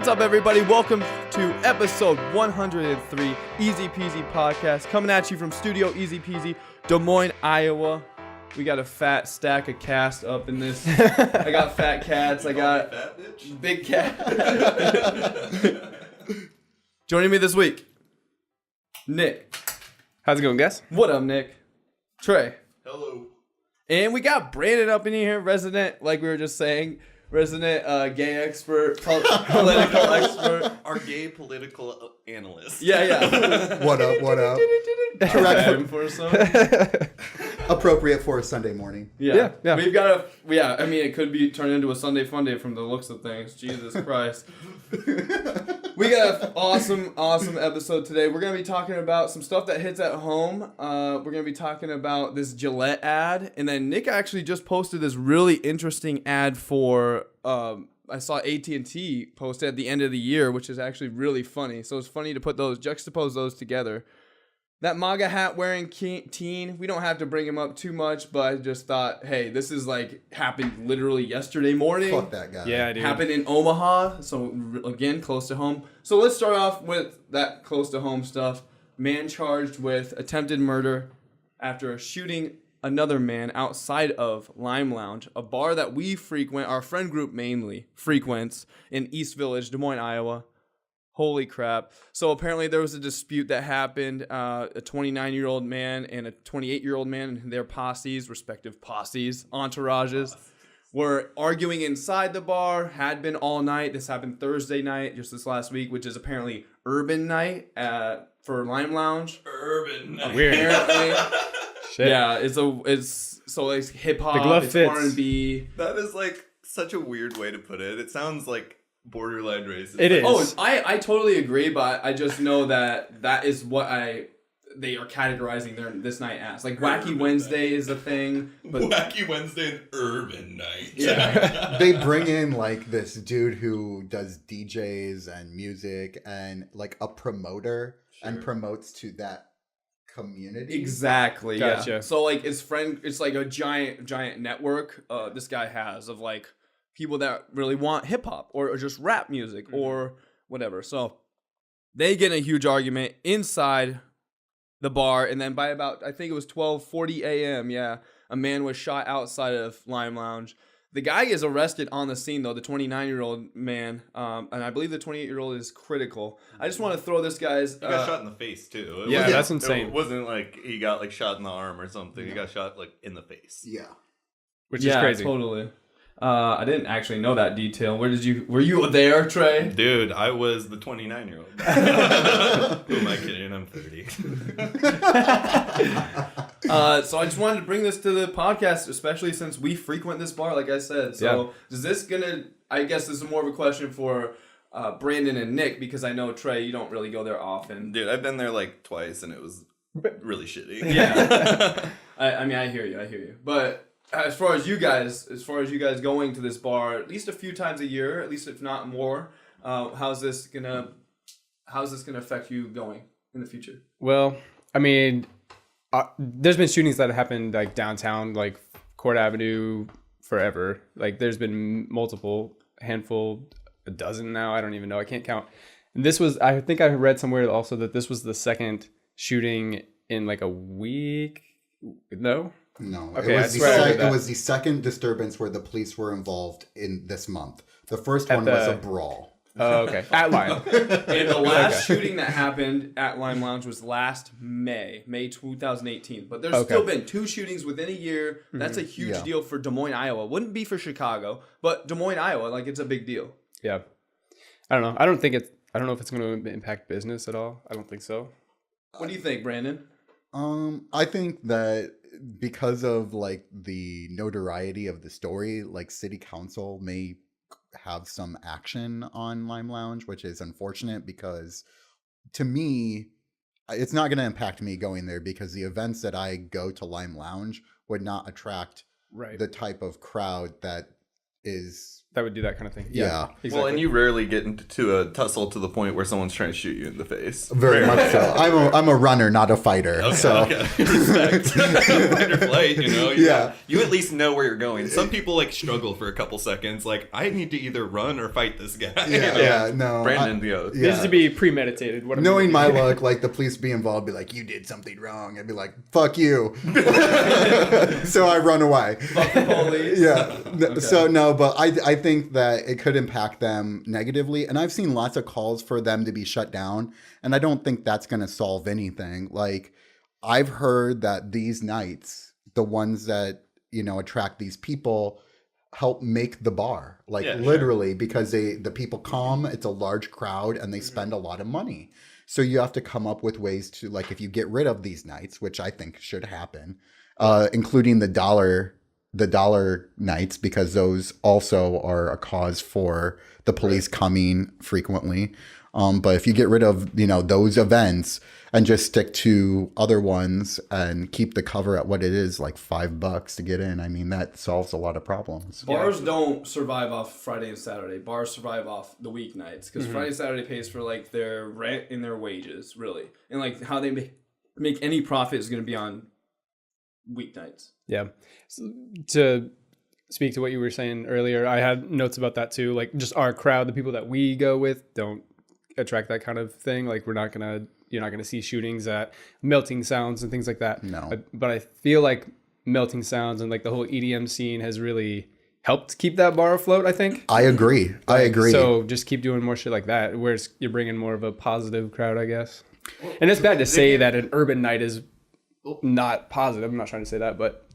What's up, everybody? Welcome to episode 103 EZPZ Podcast, coming at you from Studio EZPZ, Des Moines, Iowa. We got a fat stack of cast up in this. I got fat cats. I got big cat. Joining me this week, Nick. How's it going, guys? What up, Nick? Trey. Hello. And we got Brandon up in here, resident, like we were just saying, resident gay expert, political expert. Our gay political analyst. Yeah. What up? Correct for some. Appropriate for a Sunday morning. Yeah. We've got I mean, it could be turned into a Sunday fun day from the looks of things. Jesus Christ. We got an awesome episode today. We're going to be talking about some stuff that hits at home. We're going to be talking about this Gillette ad. And then Nick actually just posted this really interesting ad for, I saw AT&T posted at the end of the year, which is actually really funny. So it's funny to juxtapose those together. That MAGA hat wearing teen, we don't have to bring him up too much, but I just thought, hey, this is happened literally yesterday morning. Fuck that guy. Yeah, dude. Happened in Omaha, so again, close to home. So let's start off with that close to home stuff. Man charged with attempted murder after shooting another man outside of Lime Lounge, a bar that we frequent, our friend group mainly frequents in East Village, Des Moines, Iowa. Holy crap. So apparently there was a dispute that happened. A 29-year-old man and a 28-year-old man and their respective entourages, were arguing inside the bar, had been all night. This happened Thursday night, just this last week, which is apparently urban night for Lime Lounge. Urban night. Weird. Apparently. Shit. Yeah, it's hip hop, The glove it's fits. R&B. That is such a weird way to put it. It sounds like borderline racist. It is. Oh, I totally agree, but I just know that is what they are categorizing this night as. Like Wacky Wednesday is a thing, but Wacky Wednesday and urban night. yeah. They bring in this dude who does DJs and music and a promoter and promotes to that community. Exactly. Gotcha. Yeah. So it's like a giant network this guy has of people that really want hip hop or just rap music or whatever. So they get in a huge argument inside the bar, and then by about, I think it was 12:40 a.m., a man was shot outside of Lime Lounge. The guy is arrested on the scene, though, the 29-year-old man, and I believe the 28-year-old is critical. I just want to throw this guy's... He got shot in the face, too. That's insane. It wasn't like he got shot in the arm or something. He got shot in the face. Yeah. Which is crazy. Totally. I didn't actually know that detail. Were you there, Trey? Dude, I was the 29-year-old. Who am I kidding? I'm 30. So I just wanted to bring this to the podcast, especially since we frequent this bar, like I said. So is this I guess this is more of a question for Brandon and Nick, because I know, Trey, you don't really go there often. Dude, I've been there twice and it was really shitty. Yeah. I mean, I hear you. But as far as you guys going to this bar at least a few times a year, at least if not more, how's this gonna affect you going in the future? Well, I mean, there's been shootings that have happened downtown, Court Avenue, forever. There's been multiple, handful, a dozen now. I don't even know. I can't count. And I think I read somewhere also that this was the second shooting in a week. No. Okay, it was the second disturbance where the police were involved in this month. The first one was a brawl. Oh, okay. At Lime. And the last shooting that happened at Lime Lounge was last May 2018. But there's still been 2 shootings within a year. That's a huge deal for Des Moines, Iowa. Wouldn't be for Chicago, but Des Moines, Iowa, it's a big deal. Yeah. I don't know. I don't know if it's going to impact business at all. I don't think so. What do you think, Brandon? I think that because of the notoriety of the story, city council may have some action on Lime Lounge, which is unfortunate because to me, it's not going to impact me going there because the events that I go to Lime Lounge would not attract the type of crowd that is that would do that kind of thing. Yeah. Exactly. Well, and you rarely get into a tussle to the point where someone's trying to shoot you in the face. Very much so. I'm a runner, not a fighter. Okay, so okay. Respect. Fight or flight, you know. Yeah. You at least know where you're going. Some people like struggle for a couple seconds. Like, I need to either run or fight this guy. no. Brandon, the oath. It needs to be premeditated. What am I Knowing gonna my do? luck, like the police be involved, be like, you did something wrong. I'd be like, fuck you. So I run away. Fuck the police. Yeah. So no, but I think that it could impact them negatively. And I've seen lots of calls for them to be shut down. And I don't think that's going to solve anything. Like I've heard that these nights, the ones that, you know, attract these people help make the bar, like literally because the people come, it's a large crowd and they spend a lot of money. So you have to come up with ways to, like, if you get rid of these nights, which I think should happen, including the dollar nights, because those also are a cause for the police coming frequently. But if you get rid of, you know, those events and just stick to other ones and keep the cover at what it is, like $5 to get in, I mean, that solves a lot and problems. Bars don't survive off Friday and Saturday. Bars survive off the weeknights because Friday, Saturday pays for like their rent and their wages, really, and like how they make any profit is going to be on weeknights. Yeah. So, to speak to what you were saying earlier, I had notes about that too. Like just our crowd, the people that we go with don't attract that kind of thing. Like you're not gonna see shootings at Melting Sounds and things like that. No. But I feel like Melting Sounds and like the whole EDM scene has really helped keep that bar afloat, I think. I agree. So just keep doing more shit like that, where you're bringing more of a positive crowd, I guess. And it's bad to say that an urban night is not positive. I'm not trying to say that, but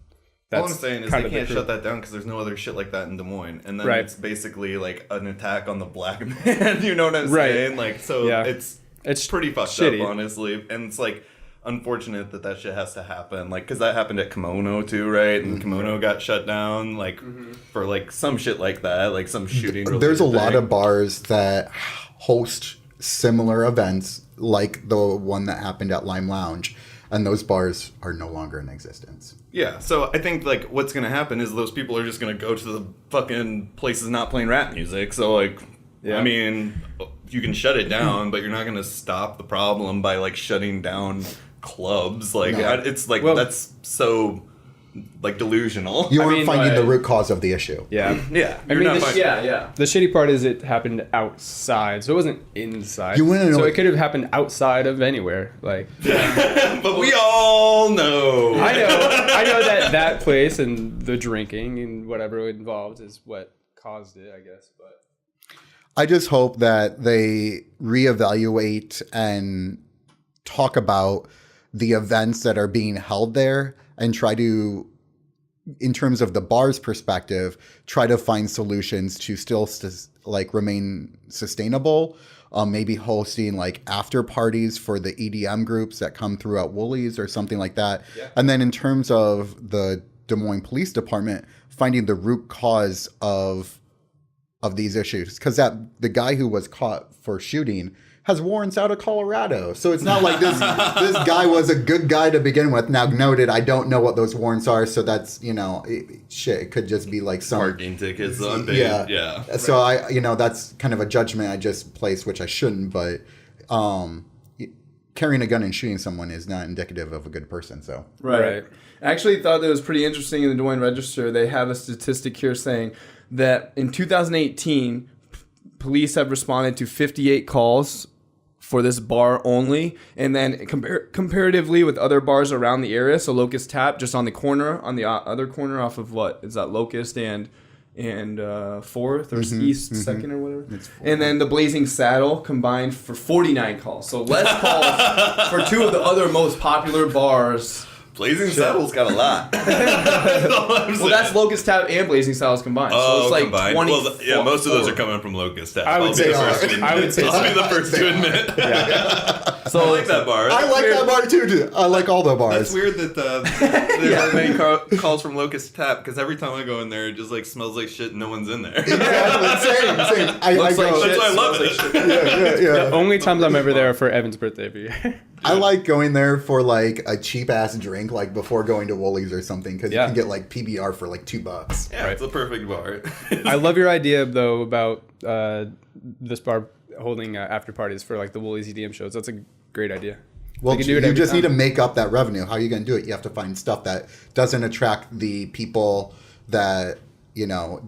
that's all I'm saying is they can't shut that down because there's no other shit like that in Des Moines. And then it's basically like an attack on the black man. You know what I'm saying? Like, so it's pretty fucked shitty. up, honestly. And it's like unfortunate that shit has to happen. Like, because that happened at Kimono too, right? And Kimono got shut down, like, for like some shit like that, like some shooting. There's a lot of bars that host similar events like the one that happened at Lime Lounge. And those bars are no longer in existence. Yeah, so I think, like, what's going to happen is those people are just going to go to the fucking places not playing rap music. So, like, I mean, you can shut it down, but you're not going to stop the problem by, like, shutting down clubs. Like, it's, like, that's so, like, delusional. You aren't finding the root cause of the issue. Yeah. Yeah. I mean, Yeah. the shitty part is it happened outside, so it wasn't inside. You wanna know so what- it could have happened outside of anywhere. Like, But we all know. I know that place and the drinking and whatever involved is what caused it, I guess. But I just hope that they reevaluate and talk about the events that are being held there and try to, in terms of the bar's perspective, try to find solutions to still remain sustainable. Maybe hosting like after parties for the EDM groups that come through at Woolies or something like that. Yeah. And then in terms of the Des Moines Police Department, finding the root cause of these issues. Because the guy who was caught for shooting has warrants out of Colorado. So it's not like this guy was a good guy to begin with. Now, noted, I don't know what those warrants are. So that's, it could just be like some parking tickets on yeah. So that's kind of a judgment I just placed, which I shouldn't, but carrying a gun and shooting someone is not indicative of a good person. So Right. I actually thought that was pretty interesting in the Des Moines Register. They have a statistic here saying that in 2018, police have responded to 58 calls for this bar only, and then comparatively with other bars around the area, so Locust Tap just on the other corner off of what is that, Locust and 4th or East 2nd or whatever, and then the Blazing Saddle combined for 49 calls, so less calls for two of the other most popular bars. Blazing Saddle's got a lot. Well, that's Locust Tap and Blazing Saddles combined. So it's like combined. 20. Well, yeah, most of those are coming from Locust Tap. I would say so. I'll be the first to admit. So I like that bar. I like that bar too. I like all the bars. It's weird that there are many calls from Locust Tap because every time I go in there, it just like smells like shit and no one's in there. Exactly. Same. Looks like shit. That's why I love it. Yeah. the only times I'm ever there are for Evan's birthday every year. I like going there for like a cheap ass drink think, like before going to Woolies or something, because you can get like PBR for like $2. Yeah, it's a perfect bar. I love your idea though about this bar holding after parties for like the Woolies EDM shows. That's a great idea. Well, you just need to make up that revenue. How are you going to do it? You have to find stuff that doesn't attract the people that, you know,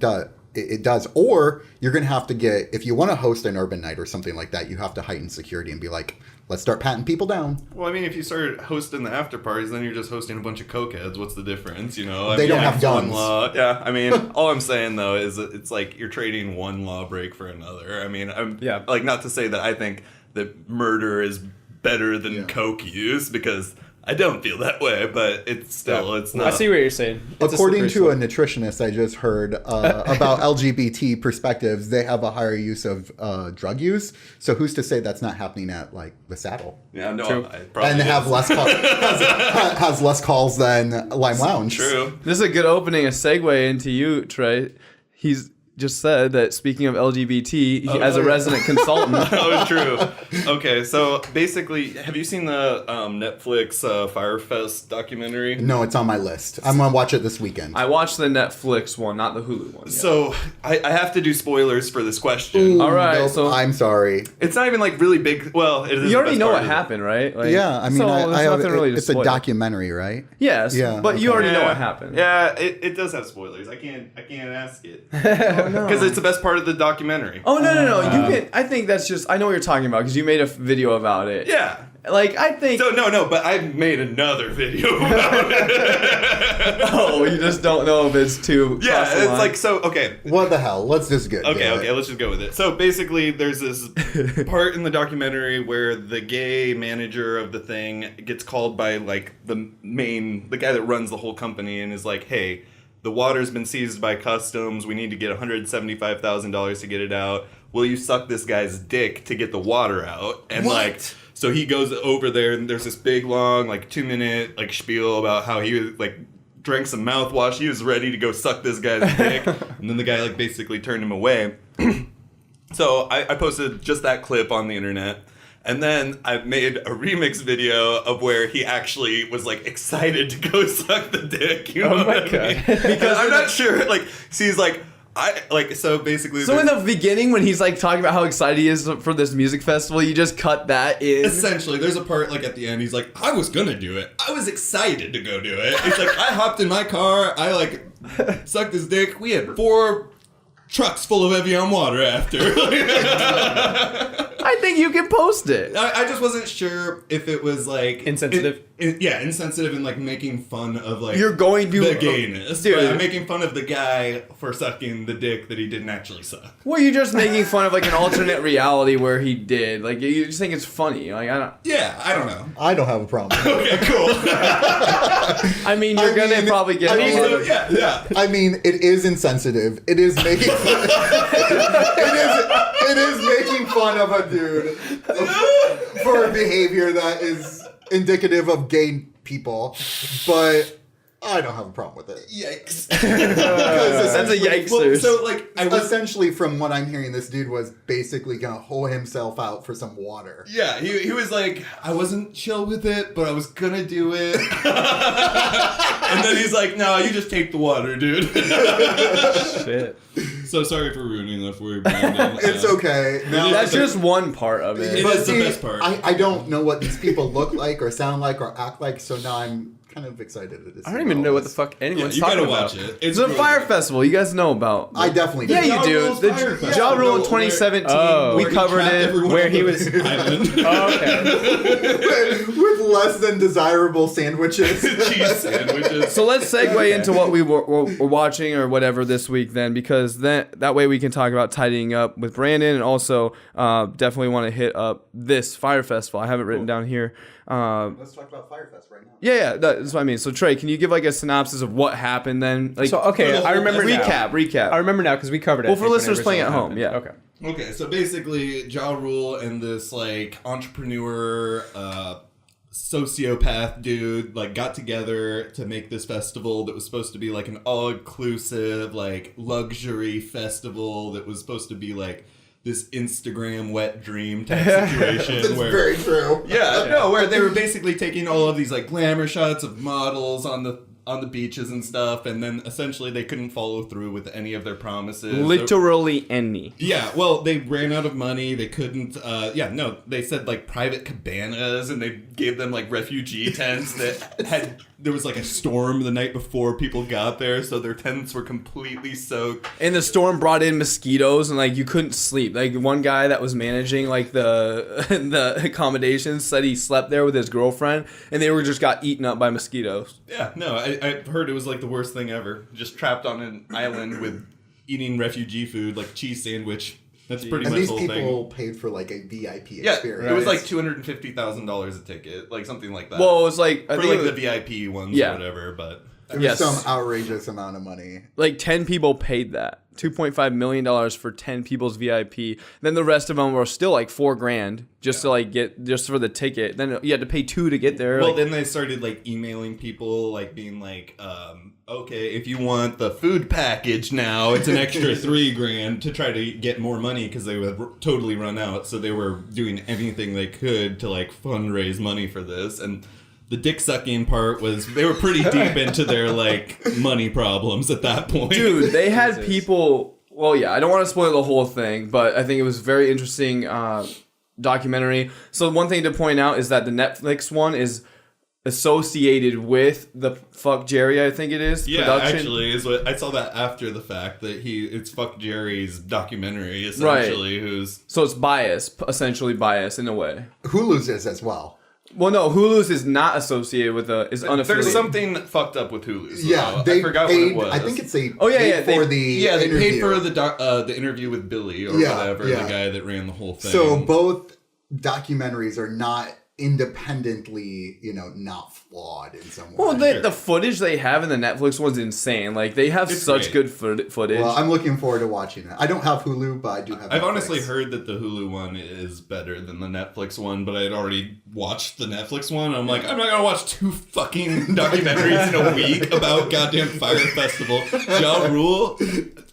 it does. Or you're going to have to get, if you want to host an urban night or something like that, you have to heighten security and be like, let's start patting people down. Well, I mean, if you start hosting the after parties, then you're just hosting a bunch of cokeheads. What's the difference, you know? They don't have guns. Yeah, I mean, all I'm saying, though, is that it's like you're trading one law break for another. I mean, like, not to say that I think that murder is better than coke use, because I don't feel that way, but it's still, it's not. I see what you're saying. According to a nutritionist I just heard about LGBT perspectives, they have a higher use of drug use. So who's to say that's not happening at like the Saddle? Yeah, no, and have less has less calls than Lime Lounge. True. This is a good opening, a segue into you, Trey. He's just said that speaking of LGBT, as a resident consultant. Oh, true. Okay, so basically, have you seen the Netflix Fyre Fest documentary? No, it's on my list. I'm going to watch it this weekend. I watched the Netflix one, not the Hulu one. So I have to do spoilers for this question. Ooh, all right, nope, so I'm sorry. It's not even like really big. Well, it is. You already know what happened, right? Like, yeah, I mean, so I have, nothing really to it's a spoil. documentary, right? Yes, Yeah, but you okay. already know what happened. Yeah, it does have spoilers. I can't ask it Oh, no. because it's the best part of the documentary. Oh no! You can. I think that's just. I know what you're talking about because you made a video about it. Yeah. Like I think. So no, but I've made another video about it. Oh, you just don't know if it's too. Yeah, cross the it's line. like so. Okay. What the hell? Let's just get Okay, let's just go with it. So basically, there's this part in the documentary where the gay manager of the thing gets called by like the guy that runs the whole company and is like, hey, the water's been seized by customs. We need to get $175,000 to get it out. Will you suck this guy's dick to get the water out? And like, so he goes over there and there's this big long like 2-minute like spiel about how he was like drank some mouthwash. He was ready to go suck this guy's dick. And then the guy like basically turned him away. So I posted just that clip on the internet. And then I made a remix video of where he actually was like excited to go suck the dick. You know what I mean? Because I'm not sure. Like, see, he's like, so basically. So in the beginning, when he's like talking about how excited he is for this music festival, you just cut that in. Essentially, there's a part like at the end. He's like, I was gonna do it. I was excited to go do it. He's like, I hopped in my car. I like sucked his dick. We had 4 trucks full of Evian water after. I think you can post it. I just wasn't sure if it was like Insensitive. Insensitive and like making fun of like You're going to the gayness. dude. But I'm making fun of the guy for sucking the dick that he didn't actually suck. Well, you're just making fun of like an alternate reality where he did. Like you just think it's funny. Like I don't. Yeah, I don't know. I don't have a problem. Okay, cool. I mean, you're gonna probably get. Yeah. I mean, it is insensitive. It is making fun. It is making fun of a dude for a behavior that is indicative of gay people, but I don't have a problem with it. Yikes. That's a yikes. Well, so like Essentially, from what I'm hearing, this dude was basically gonna hole himself out for some water. Yeah, he was like, I wasn't chill with it, but I was gonna do it. And then he's like, no, you just take the water, dude. Shit. So sorry for ruining that for you, Brandon. It's okay. No, That's just one part of it. It is the best part. I don't know what these people look like or sound like or act like, so now I'm kind of excited to see I don't even know what the fuck anyone's you talking gotta about. watch it. It's a Fyre Festival. You guys know about. I definitely Yeah, do. you do. Rule's The Fyre Festival. Ja Rule in No, 2017. Oh. We Where he covered trapped it. everyone where on he the was- island. Oh, okay. With less than desirable sandwiches. Cheese sandwiches. So let's segue into what we were watching or whatever this week then, because that way we can talk about tidying up with Brandon, and also definitely want to hit up this Fyre Festival. I have it written down here. Let's talk about Fyre Fest right now. Yeah, that's what I mean. So Trey, can you give like a synopsis of what happened then? Like, So okay, I remember now. recap. I remember now because we covered it. Well, I for think, listeners when playing at everything home, happened. yeah. Okay. Okay, so basically, Ja Rule and this like entrepreneur, sociopath dude like got together to make this festival that was supposed to be like an all-inclusive like luxury festival that was supposed to be like this Instagram wet dream type situation. That's where, very true. Yeah, no, where they were basically taking all of these like glamour shots of models on the beaches and stuff, and then essentially they couldn't follow through with any of their promises. Literally any. Yeah, well, they ran out of money. They couldn't. They said like private cabanas, and they gave them like refugee tents that had. There was like a storm the night before people got there, so their tents were completely soaked. And the storm brought in mosquitoes, and like you couldn't sleep. Like one guy that was managing like the accommodations said he slept there with his girlfriend, and they just got eaten up by mosquitoes. Yeah, no, I heard it was like the worst thing ever. Just trapped on an island with eating refugee food, like cheese sandwich. That's pretty And much these the whole people thing. paid for like a VIP Yeah, experience. it was like $250,000 a ticket, like something like that. Well, it was like for like the VIP ones or whatever, but It was some outrageous amount of money. like 10 people paid that. $2.5 million for 10 people's VIP. Then the rest of them were still like $4,000 just to like get just for the ticket. Then you had to pay $2 to get there. Well, like, then they started like emailing people, like being like, okay, if you want the food package now, it's an extra $3,000 to try to get more money because they would totally run out. So they were doing anything they could to like fundraise money for this. And the dick sucking part was they were pretty deep into their like money problems at that point. dude, they had people. Well, yeah, I don't want to spoil the whole thing, but I think it was very interesting documentary. So one thing to point out is that the Netflix one is associated with the Fuck Jerry, I think it is. Yeah, production. actually, is what I saw that after the fact that it's Fuck Jerry's documentary essentially, who's So it's biased, essentially biased in a way. Hulu's is as well. Well, no, Hulu's is not associated with is unaffiliated. there's something fucked up with Hulu. So Yeah, I forgot paid, what it was. I think it's they Oh, yeah, paid yeah, for they- the they paid interview. for the interview with Billy or whatever, the guy that ran the whole thing. So both documentaries are not independently, not flawed in some way. Well, the footage they have in the Netflix one's insane. Like, they have It's such great. good footage. Well, I'm looking forward to watching it. I don't have Hulu, but I do have I've Netflix. honestly heard that the Hulu one is better than the Netflix one, but I had already watched the Netflix one. I'm like, I'm not gonna watch 2 fucking documentaries in a week about goddamn Fyre Festival. Ja Rule,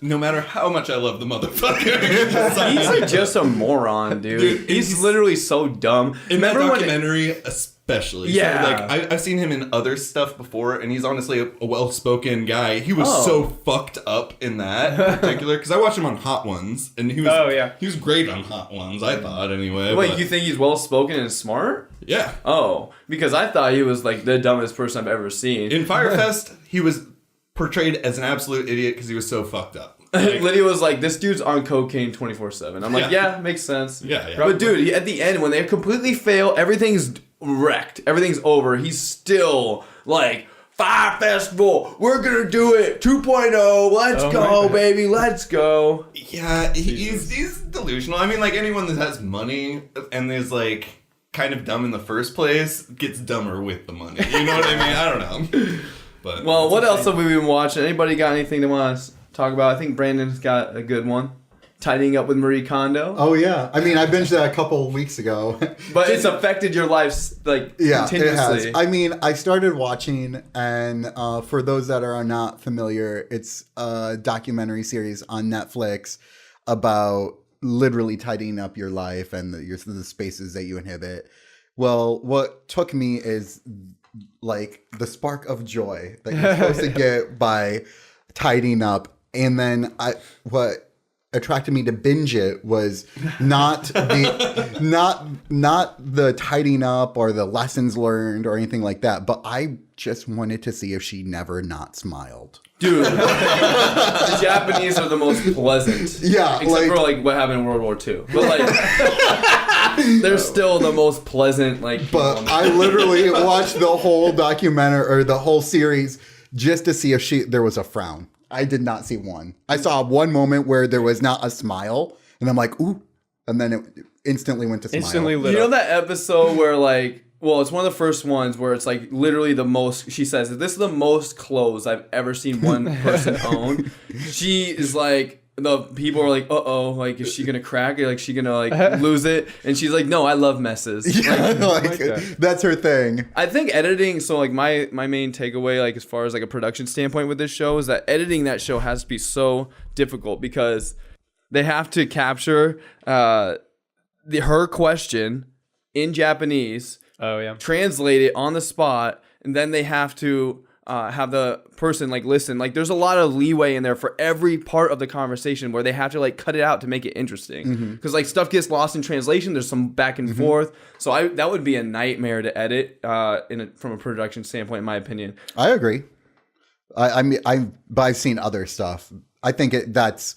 no matter how much I love the motherfucker. He's like just a moron, dude. Dude, he's literally so dumb. In that Remember when documentary, especially. Yeah. So, like, I've seen him in other stuff before, and he's honestly a well-spoken guy. He was Oh. so fucked up in that in particular, because I watched him on Hot Ones, and he was great on Hot Ones, I thought, anyway. Wait, but- you think he's well spoken and smart? Yeah. Oh, because I thought he was like the dumbest person I've ever seen. In Fyre Fest, he was portrayed as an absolute idiot because he was so fucked up. Like, Lydia was like, "This dude's on cocaine 24/7." I'm like, "Yeah, makes sense." Yeah. But dude, at the end, when they completely fail, everything's wrecked. Everything's over. He's still like, "Fyre Festival, we're gonna do it 2.0. Let's go, baby. Let's go." Yeah, he's delusional. I mean, like, anyone that has money and is, like, kind of dumb in the first place gets dumber with the money. You know what I mean? I don't know. But Well, what else have we been watching? Anybody got anything to want to talk about? I think Brandon's got a good one. Tidying up with Marie Kondo. Oh, yeah. I mean, I binged that a couple weeks ago. But it's affected your life, like, Yeah, continuously. it has. I mean, I started watching, and for those that are not familiar, it's a documentary series on Netflix about literally tidying up your life and the spaces that you inhabit. Well, what took me is like the spark of joy that you're supposed to get by tidying up, and then what attracted me to binge it was not the tidying up or the lessons learned or anything like that, but I just wanted to see if she never not smiled. Dude, the Japanese are the most pleasant. Yeah, Except for, like, what happened in World War II. But, like, they're still the most pleasant, like, people. But I literally watched the whole documentary or the whole series just to see if there was a frown. I did not see one. I saw one moment where there was not a smile, and I'm like, ooh. And then it instantly went to smile. Instantly lit You know up. that episode where, like, well, it's one of the first ones where it's, like, literally the most, she says, this is the most clothes I've ever seen one person own. She is like, the people are like, uh-oh, like, is she gonna crack it? Like, she gonna, like, lose it? And she's like, no, I love messes. Yeah, Like, that's her thing. I think editing, so, like, my main takeaway, like, as far as, like, a production standpoint with this show is that editing that show has to be so difficult because They have to capture her question in Japanese, Oh yeah. translate it on the spot, and then they have to have the person like listen. Like there's a lot of leeway in there for every part of the conversation where they have to like cut it out to make it interesting. Because like stuff gets lost in translation. There's some back and forth. So that would be a nightmare to edit from a production standpoint, in my opinion. I agree. I mean, I've seen other stuff. I think that's,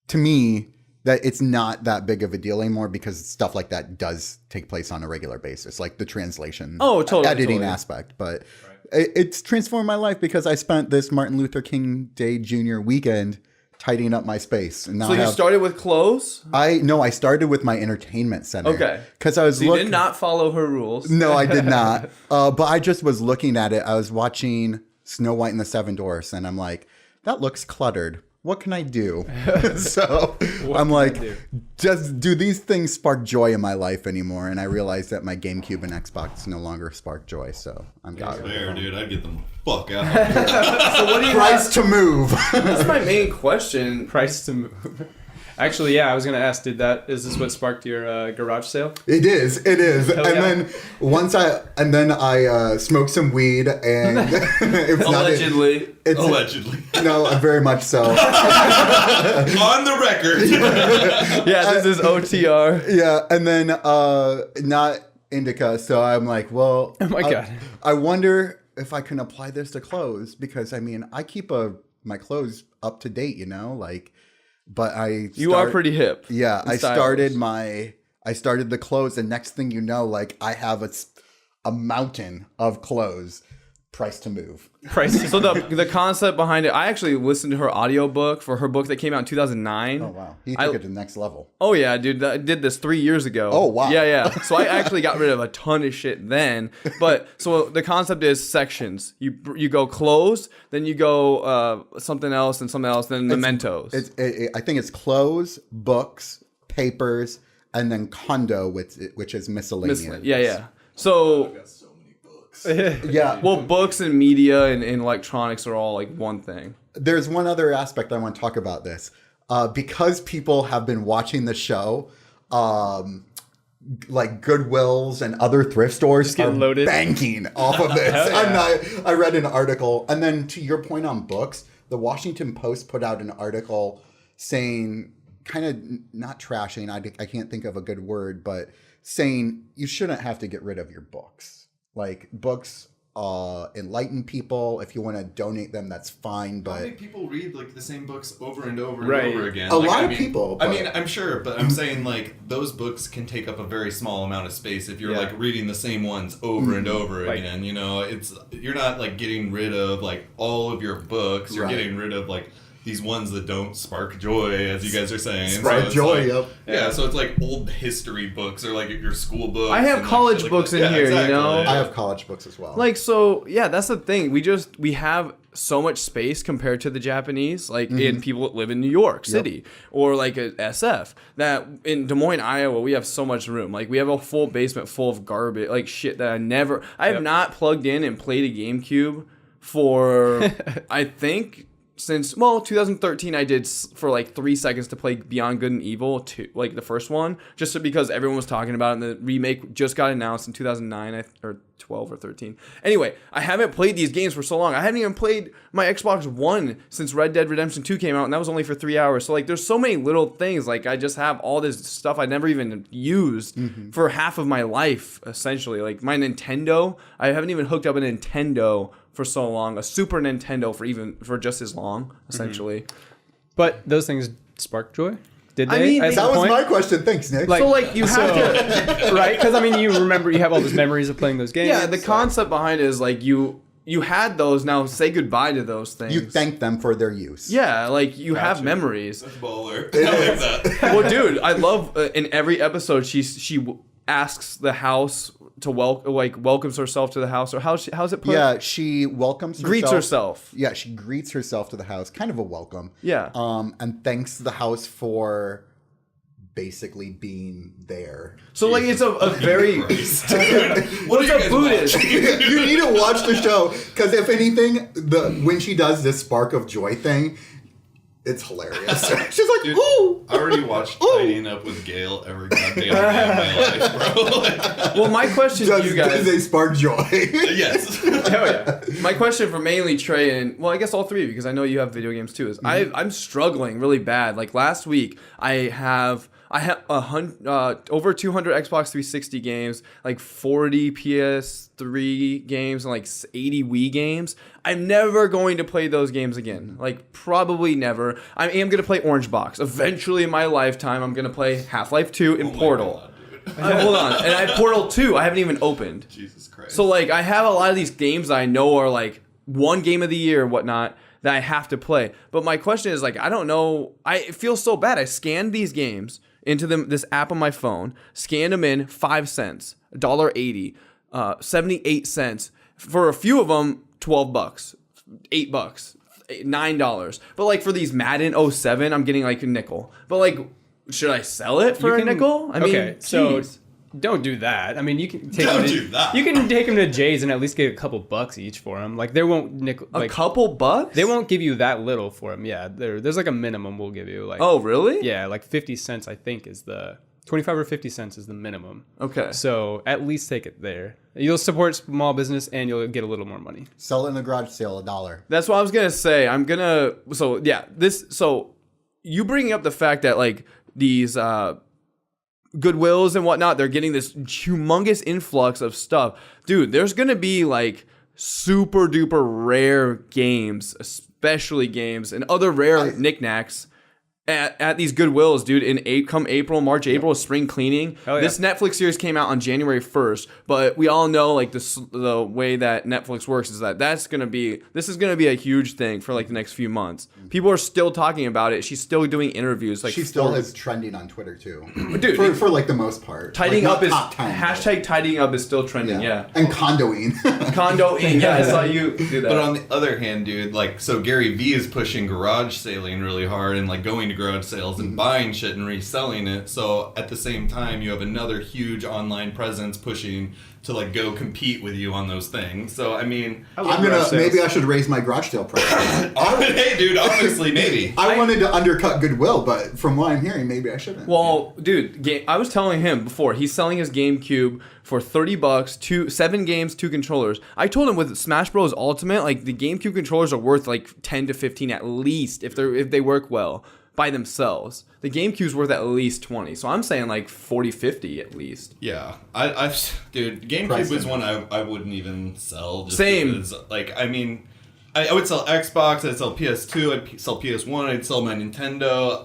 to me, that it's not that big of a deal anymore because stuff like that does take place on a regular basis, like the translation, editing aspect. But it's transformed my life because I spent this Martin Luther King Day Jr. weekend tidying up my space. And now So you started with clothes? I started with my entertainment center. Okay. Because I was you did not follow her rules. No, I did not. But I just was looking at it. I was watching Snow White and the Seven Dwarfs, and I'm like, that looks cluttered. What can I do? So I'm like, do these things spark joy in my life anymore? And I realized that my GameCube and Xbox no longer spark joy. So I'm got it. There, dude. I'd get them fuck out. So what do you Price to move. That's my main question. Price to move. Actually, yeah, I was gonna ask. Is this what sparked your garage sale? It is. Then I smoked some weed and it's allegedly. Allegedly. No, very much so. On the record. Yeah, this is OTR. Yeah, and then not indica. So I'm like, well, oh my God. I wonder if I can apply this to clothes because I mean, I keep my clothes up to date, like. But you are pretty hip. Yeah, I started the clothes, and next thing you know, like I have a mountain of clothes. Price to move. So the concept behind it, I actually listened to her audiobook for her book that came out in 2009. Oh wow, he took it to the next level. Oh yeah, dude, I did this 3 years ago. Oh wow. Yeah. So I actually got rid of a ton of shit then. But so the concept is sections. You go clothes, then you go something else, and something else, then mementos. I think it's clothes, books, papers, and then condo, which is miscellaneous. Yeah. So. Yeah. Well, books and media and electronics are all like one thing. There's one other aspect I want to talk about this. Because people have been watching the show, like Goodwills and other thrift stores are banking off of this. Yeah. I read an article. And then to your point on books, the Washington Post put out an article saying, kind of not trashing, I can't think of a good word, but saying you shouldn't have to get rid of your books. Like books enlighten people. If you want to donate them, that's fine. But how many people read like the same books over and over and over again? A lot of people. I mean, I'm sure, but I'm saying like those books can take up a very small amount of space if you're like reading the same ones over and over again. You're not like getting rid of like all of your books. You're getting rid of like these ones that don't spark joy, as you guys are saying. Spark joy, yep. Yeah, so it's like old history books or like your school books. I have college books in here, exactly. I have college books as well. Like, so, yeah, that's the thing. We have so much space compared to the Japanese, like in people that live in New York City or like a SF. That in Des Moines, Iowa, we have so much room. Like we have a full basement full of garbage, like shit that I have not plugged in and played a GameCube for, I think, since 2013 I did for like 3 seconds to play Beyond Good and Evil 2, like the first one, just because everyone was talking about it and the remake just got announced in 2009 or 12 or 13. Anyway, I haven't played these games for so long. I haven't even played my Xbox One since Red Dead Redemption 2 came out, and that was only for 3 hours. So like there's so many little things. Like I just have all this stuff I never even used for half of my life, essentially. Like my Nintendo, I haven't even hooked up a Nintendo for so long, a Super Nintendo for just as long, essentially. But those things spark joy? Did they? I mean, that was my question. Thanks, Nick. So like you have to, right? Because I mean, you have all those memories of playing those games. Yeah, the concept behind it is like you had those. Now say goodbye to those things. You thank them for their use. Yeah, like you have memories. That's baller. I like that. Well, dude, I love in every episode she asks the house to welcomes herself to the house, or how's it put? Yeah, she welcomes herself. Greets herself. Yeah, she greets herself to the house, kind of a welcome. Yeah. And thanks the house for basically being there. So like it's a very What's a Buddhist? You need to watch the show because if anything, when she does this spark of joy thing, It's hilarious. She's like, Dude, ooh. I already watched Tidying Up with Gail every goddamn day of my life, bro. Like, Well, my question to you Does guys. they spark joy? yes. Hell yeah. My question for mainly Trey and, well, I guess all three of you, because I know you have video games too, is I'm struggling really bad. Like last week, I have over 200 Xbox 360 games, like 40 PS3 games, and like 80 Wii games. I'm never going to play those games again. Like, probably never. I am going to play Orange Box. Eventually in my lifetime, I'm going to play Half-Life 2 and Portal. Hold on. And I have Portal 2. I haven't even opened. Jesus Christ. So, like, I have a lot of these games that I know are, like, one game of the year or whatnot that I have to play. But my question is, like, I don't know. It feels so bad. I scanned these games into this app on my phone, scanned them in 5 cents, $1.80, 78 cents. For a few of them, $12, $8, $9. But, like, for these Madden 07, I'm getting, like, a nickel. But, like, should I sell it for a nickel? I mean, okay, so geez. don't do that. I mean, you can take Don't them to, do that. You can take them to Jay's and at least get a couple bucks each for them. Like they won't nickel. A Like, couple bucks? they won't give you that little for them. Yeah, there's like a minimum we'll give you. Like Oh, really? yeah, like 50 cents I think is the 25 or 50 cents is the minimum. Okay. So at least take it there. You'll support small business and you'll get a little more money. Sell it in the garage sale, $1. That's what I was gonna say. So you bringing up the fact that like these Goodwills and whatnot, they're getting this humongous influx of stuff. Dude, there's gonna be like super duper rare games, especially games and other rare knickknacks at these Goodwills, dude. Come March, April, spring cleaning. Hell yeah. This Netflix series came out on January 1st, but we all know like the way that Netflix works is that this is gonna be a huge thing for like the next few months. People are still talking about it. She's still doing interviews. Like She still is trending on Twitter too, dude. for like the most part. Tidying like, up is top 10, hashtag tidying up is still trending. Yeah. And condoing. Condoing. Yeah, I saw you do that. But on the other hand, dude, like, so Gary Vee is pushing garage saling really hard and like going to garage sales and buying shit and reselling it. So at the same time, you have another huge online presence pushing to like go compete with you on those things. So I mean, Maybe I should raise my garage sale price. hey, dude, honestly, maybe. I wanted to undercut Goodwill, but from what I'm hearing, maybe I shouldn't. Well, dude, I was telling him before, he's selling his GameCube for $30, 7 games, 2 controllers. I told him with Smash Bros. Ultimate, like the GameCube controllers are worth like 10 to 15 at least if they work well by themselves. The GameCube's worth at least 20. So I'm saying like 40, 50 at least. Yeah, dude, GameCube was one I wouldn't even sell. Just Same. Because, like, I mean, I would sell Xbox, I'd sell PS2, I'd sell PS1, I'd sell my Nintendo.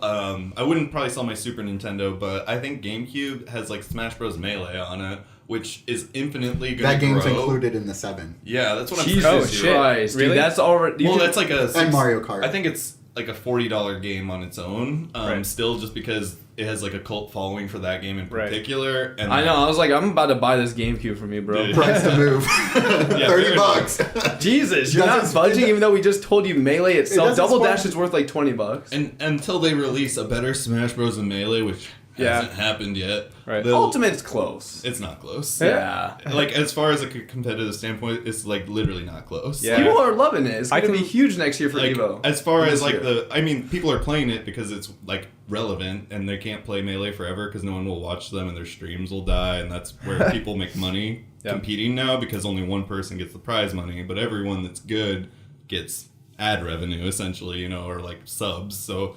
I wouldn't probably sell my Super Nintendo, but I think GameCube has like Smash Bros. Melee on it, which is infinitely going that to grow. game's included in the 7. Yeah, that's what I'm Jesus saying. shit. Christ, dude, Really? that's already. Well, that's like And Mario Kart. I think it's like a $40 game on its own. Right. Still, just because it has like a cult following for that game in Right. particular. And I know. I was like, I'm about to buy this GameCube from you, bro. Dude. Price to move. fair $30. Jesus, you're not Doesn't- budging, even though we just told you Melee itself. doesn't Double spoil- Dash is worth like $20. And until they release a better Smash Bros. And Melee, which Yeah. hasn't happened yet, Right. Ultimate's close. it's not close. Yeah. Like, as far as a competitive standpoint, it's like literally not close. Yeah. People are loving it. It's I going to can- be huge next year for Like, Evo. as far This as like year. I mean, people are playing it because it's like relevant, and they can't play Melee forever because no one will watch them and their streams will die, and that's where people make money Yeah. competing now because only one person gets the prize money, but everyone that's good gets ad revenue essentially, or like subs. So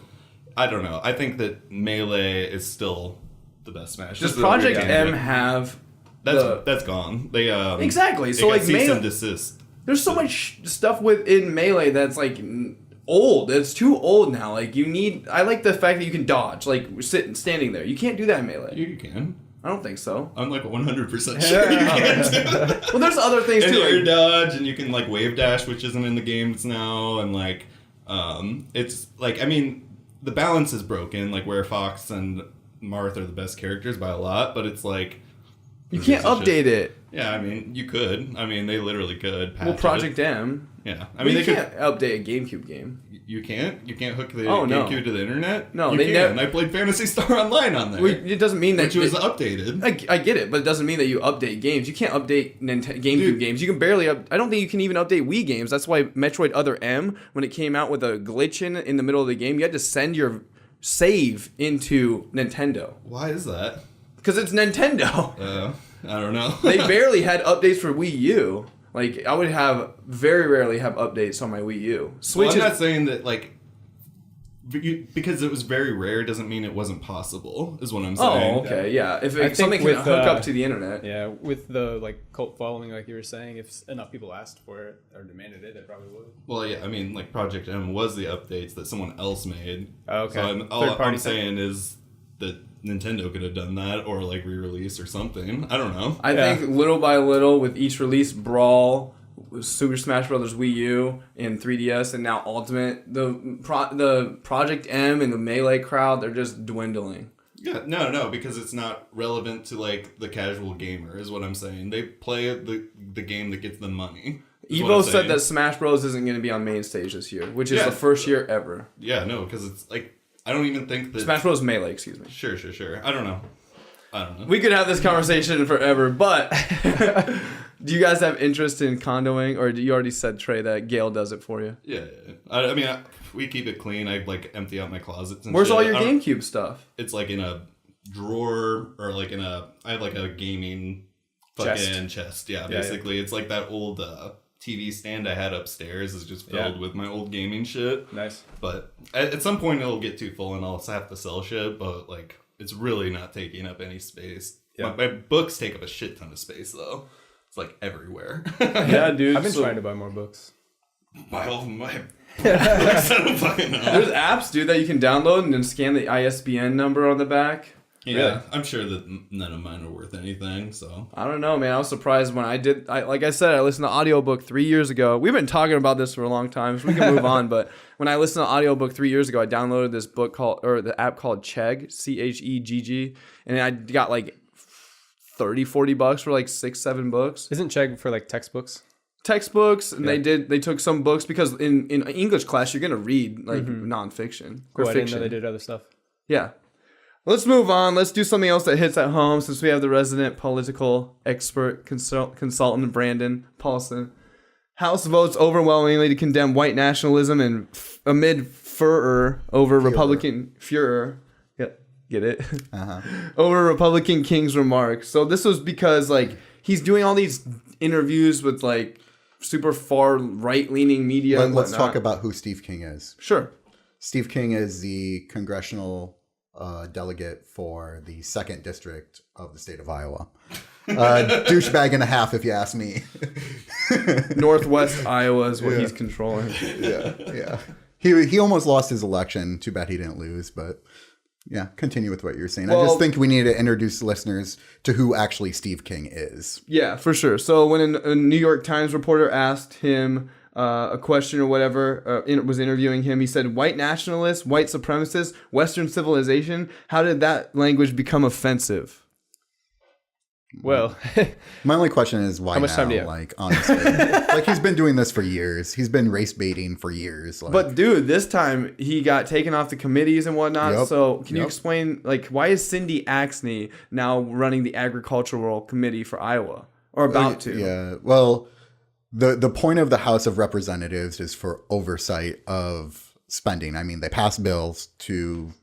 I don't know. I think that Melee is still the best Smash. Does Just Project the- M have That's gone. They Exactly. they So, got like, cease Melee- and desist. There's so much stuff within Melee that's like old. It's too old now. Like I like the fact that you can dodge, like standing there. You can't do that in Melee. You can. I don't think so. I'm like 100% sure you can. Well, there's other things And too. air Like, dodge, and you can like wave dash, which isn't in the games now, and like it's like, I mean, the balance is broken, like where Fox and Marth are the best characters by a lot, but it's like you can't update it. Yeah, I mean, you could. I mean, they literally could. Well, Project M. Yeah, I mean, they can't update a GameCube game. You can't. You can't hook the no. GameCube to the internet. No, you they can. I played Phantasy Star Online on there. It doesn't mean that which was updated. I get it, but it doesn't mean that you update games. You can't update GameCube games. You can barely. I don't think you can even update Wii games. That's why Metroid Other M, when it came out with a glitch in the middle of the game, you had to send your save into Nintendo. Why is that? Because it's Nintendo. I don't know. They barely had updates for Wii U. Like, I would very rarely have updates on my Wii U. Switch. Well, I'm not saying that, like, because it was very rare doesn't mean it wasn't possible, is what I'm saying. Oh, okay, yeah. If something can hook up to the internet. Yeah, with the, like, cult following, like you were saying, if enough people asked for it or demanded it, they probably would. Well, yeah, I mean, like, Project M was the updates that someone else made. Oh, okay. So all I'm saying is that Nintendo could have done that or, like, re-release or something. I don't know. I think little by little with each release, Brawl, Super Smash Bros. Wii U, and 3DS, and now Ultimate, the Project M and the Melee crowd, they're just dwindling. Yeah, no, because it's not relevant to, like, the casual gamer, is what I'm saying. They play the game that gets them money. Evo said that Smash Bros. Isn't going to be on main stage this year, which is the first year ever. Yeah, no, because it's, like, I don't even think that... Smash Bros. Melee, excuse me. Sure. I don't know. We could have this conversation forever, but do you guys have interest in condoing, or you already said, Trey, that Gail does it for you? Yeah. I mean, we keep it clean. I, like, empty out my closets and Where's shit. all your GameCube stuff? It's, like, in a drawer, or, like, I have, like, a gaming fucking chest. Yeah, basically. Yeah. It's like that old TV stand I had upstairs is just filled with my old gaming shit. Nice. But at some point it'll get too full and I'll have to sell shit, but, like, it's really not taking up any space. Yeah. My books take up a shit ton of space, though. It's, like, everywhere. Yeah, dude. I've been trying to buy more books. My books, I don't fucking know. There's apps, dude, that you can download and then scan the ISBN number on the back. Yeah, really? I'm sure that none of mine are worth anything, so. I don't know, man. I was surprised when like I said, I listened to audiobook 3 years ago. We've been talking about this for a long time, so we can move on, but when I listened to audiobook 3 years ago, I downloaded this book the app called Chegg, Chegg, and I got like $30-$40 for like 6-7 books. Isn't Chegg for like textbooks? Textbooks, and they took some books because in English class, you're going to read like nonfiction or fiction. I didn't know they did other stuff. Yeah. Let's move on. Let's do something else that hits at home since we have the resident political expert consultant, Brandon Paulsen. House votes overwhelmingly to condemn white nationalism and amid furor over Republican furor. Get it? Over Republican King's remarks. So this was because, like, he's doing all these interviews with, like, super far right-leaning media. Let's talk about who Steve Kiehne is. Sure. Steve Kiehne is the congressional delegate for the 2nd District of the state of Iowa. Douchebag and a half, if you ask me. Northwest Iowa is what he's controlling. Yeah. He almost lost his election. Too bad he didn't lose, but yeah, continue with what you're saying. Well, I just think we need to introduce listeners to who actually Steve Kiehne is. Yeah, for sure. So when a New York Times reporter asked him a question or whatever, was interviewing him, he said, white nationalists, white supremacists, Western civilization, how did that language become offensive? Well, my only question is why how much now? Time do you have? Like, honestly, like, he's been doing this for years. He's been race baiting for years. Like, but dude, this time he got taken off the committees and whatnot. Yep, so can you explain, like, why is Cindy Axne now running the agricultural committee for Iowa, or about to? Yeah. Well, the point of the House of Representatives is for oversight of spending. I mean, they pass bills to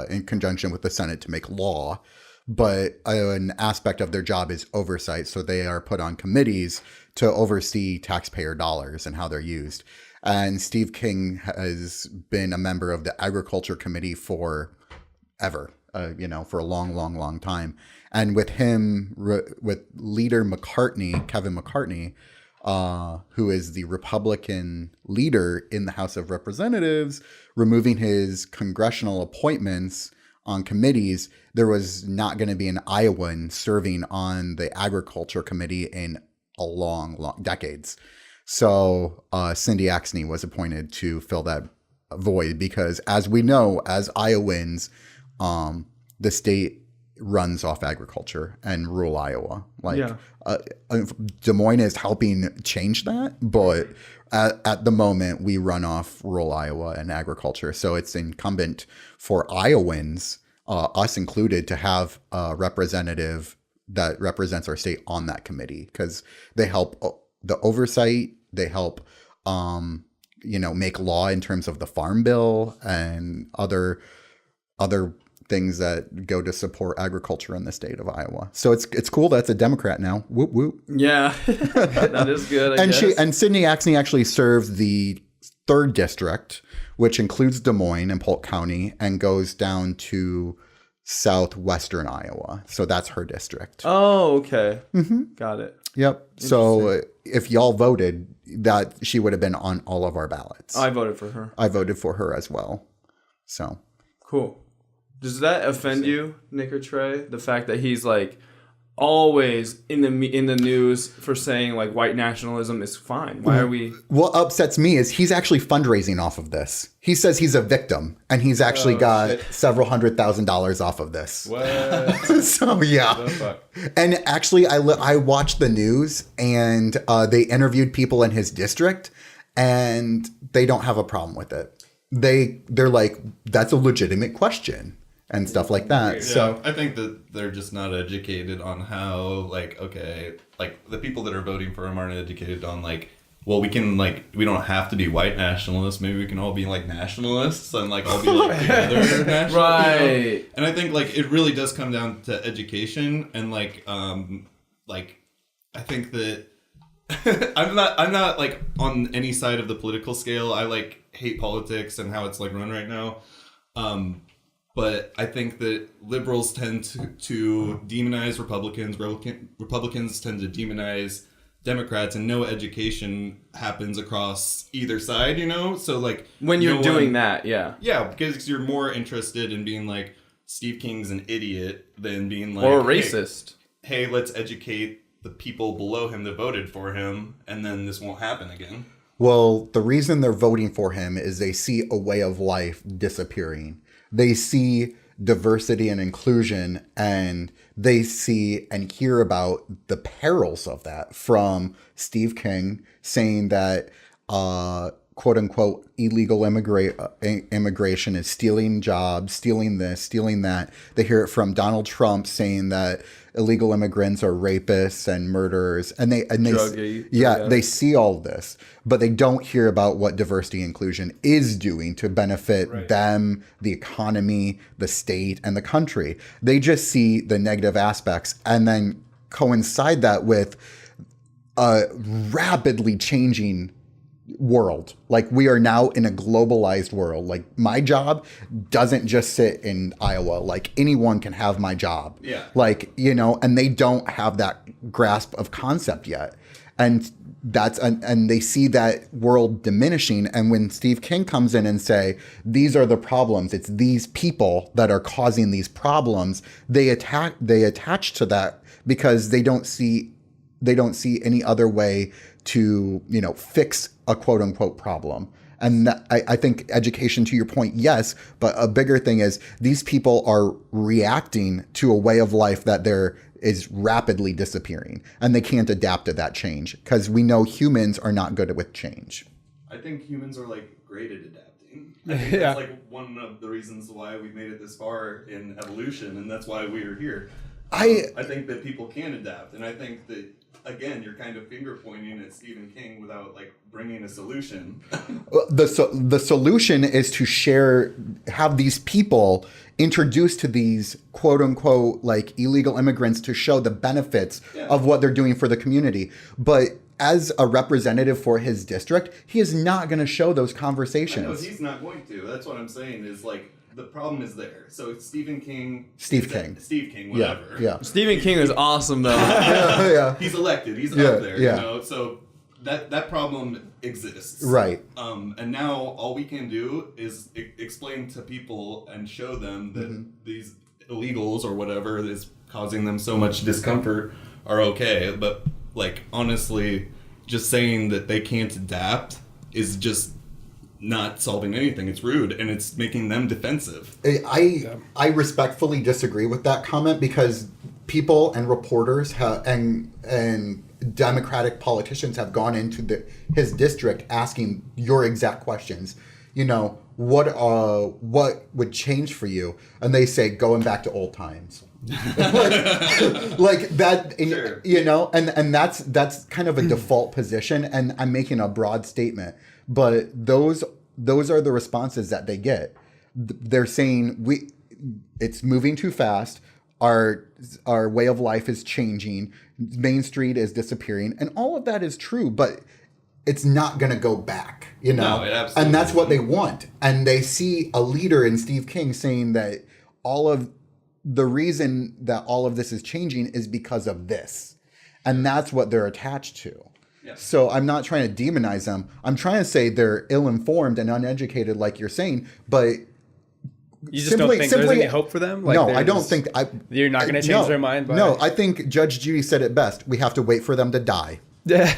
in conjunction with the Senate to make law. But an aspect of their job is oversight. So they are put on committees to oversee taxpayer dollars and how they're used. And Steve Kiehne has been a member of the Agriculture Committee for ever, for a long, long, long time. And with him, with leader Kevin McCartney, who is the Republican leader in the House of Representatives, removing his congressional appointments on committees, there was not going to be an Iowan serving on the Agriculture Committee in a long decades. So Cindy Axne was appointed to fill that void because, as we know, as Iowans, the state runs off agriculture and rural Iowa. Like Yeah. Des Moines is helping change that, but at the moment we run off rural Iowa and agriculture. So it's incumbent for Iowans, us included, to have a representative that represents our state on that committee, because they help the oversight. They help, make law in terms of the Farm Bill and other things that go to support agriculture in the state of Iowa. So it's cool that's a Democrat now. Whoop whoop. Yeah, that is good. I guess. And Sydney Axne actually serves the 3rd district, which includes Des Moines and Polk County, and goes down to southwestern Iowa. So that's her district. Oh, okay. Got it. Yep. So if y'all voted, that she would have been on all of our ballots. I voted for her. I voted for her as well. So Cool. Does that offend you, Nick or Trey? The fact that he's like always in the news for saying like white nationalism is fine. Why are we? what upsets me is he's actually fundraising off of this. He says he's a victim, and he's actually got several $100,000 off of this. What? So yeah. The fuck? And actually, I watched the news, and they interviewed people in his district, and they don't have a problem with it. They're like, that's a legitimate question and stuff like that. Yeah, So I think that they're just not educated on how, like, okay, like the people that are voting for him aren't educated on, like, well, we don't have to be white nationalists. Maybe we can all be like nationalists and like all be like together nationalists. Right. You know? And I think like it really does come down to education and like I think that I'm not like on any side of the political scale. I like hate politics and how it's like run right now. But I think that liberals tend to demonize Republicans. Republicans tend to demonize Democrats, and no education happens across either side, you know? So, like... When you're doing that, yeah. Yeah, because you're more interested in being like, Steve King's an idiot than being like... Or a racist. Hey, let's educate the people below him that voted for him, and then this won't happen again. well, the reason they're voting for him is they see a way of life disappearing. They see diversity and inclusion, and they see and hear about the perils of that from Steve Kiehne saying that quote unquote illegal immigration is stealing jobs, stealing this, stealing that. They hear it from Donald Trump saying that illegal immigrants are rapists and murderers, and they see all this, but they don't hear about what diversity and inclusion is doing to benefit them, the economy, the state, and the country. They just see the negative aspects and then coincide that with a rapidly changing world. Like, we are now in a globalized world. Like, my job doesn't just sit in Iowa. Like, anyone can have my job. Yeah. Like, you know, and they don't have that grasp of concept yet. And and they see that world diminishing. And when Steve Kiehne comes in and say, these are the problems, it's these people that are causing these problems, they attach to that because they don't see any other way to, you know, fix a quote unquote problem. And I think education, to your point, yes, but a bigger thing is these people are reacting to a way of life that is rapidly disappearing, and they can't adapt to that change because we know humans are not good with change. I think humans are like great at adapting. I think that's like one of the reasons why we made it this far in evolution, and that's why we are here. I think that people can adapt, and I think that, again, you're kind of finger pointing at Stephen King without like bringing a solution. The solution is to have these people introduced to these quote unquote like illegal immigrants to show the benefits of what they're doing for the community. But as a representative for his district, he is not going to show those conversations. I know, he's not going to. That's what I'm saying is like, the problem is there. So Steve King, whatever. Yeah. Stephen King is awesome though. Yeah. He's elected. He's up there. You know. So that problem exists. Right. And now all we can do is explain to people and show them that these illegals or whatever is causing them so much discomfort are okay. But like honestly, just saying that they can't adapt is just not solving anything. It's rude, and it's making them defensive. I respectfully disagree with that comment because people and reporters and Democratic politicians have gone into his district asking your exact questions. You know, what would change for you? And they say going back to old times. like that, Sure. You know, and that's kind of a default position, and I'm making a broad statement, but those are the responses that they get. They're saying it's moving too fast. Our way of life is changing. Main Street is disappearing, and all of that is true, but it's not going to go back, you know? No, it absolutely and that's what they isn't. want. And they see a leader in Steve King saying that all of the reason that all of this is changing is because of this. And that's what they're attached to. Yeah. So I'm not trying to demonize them. I'm trying to say they're ill-informed and uneducated, like you're saying, but You just don't think there's any hope for them? No, I don't think... You're not going to change their mind? No, I think Judge Judy said it best. We have to wait for them to die. Yeah.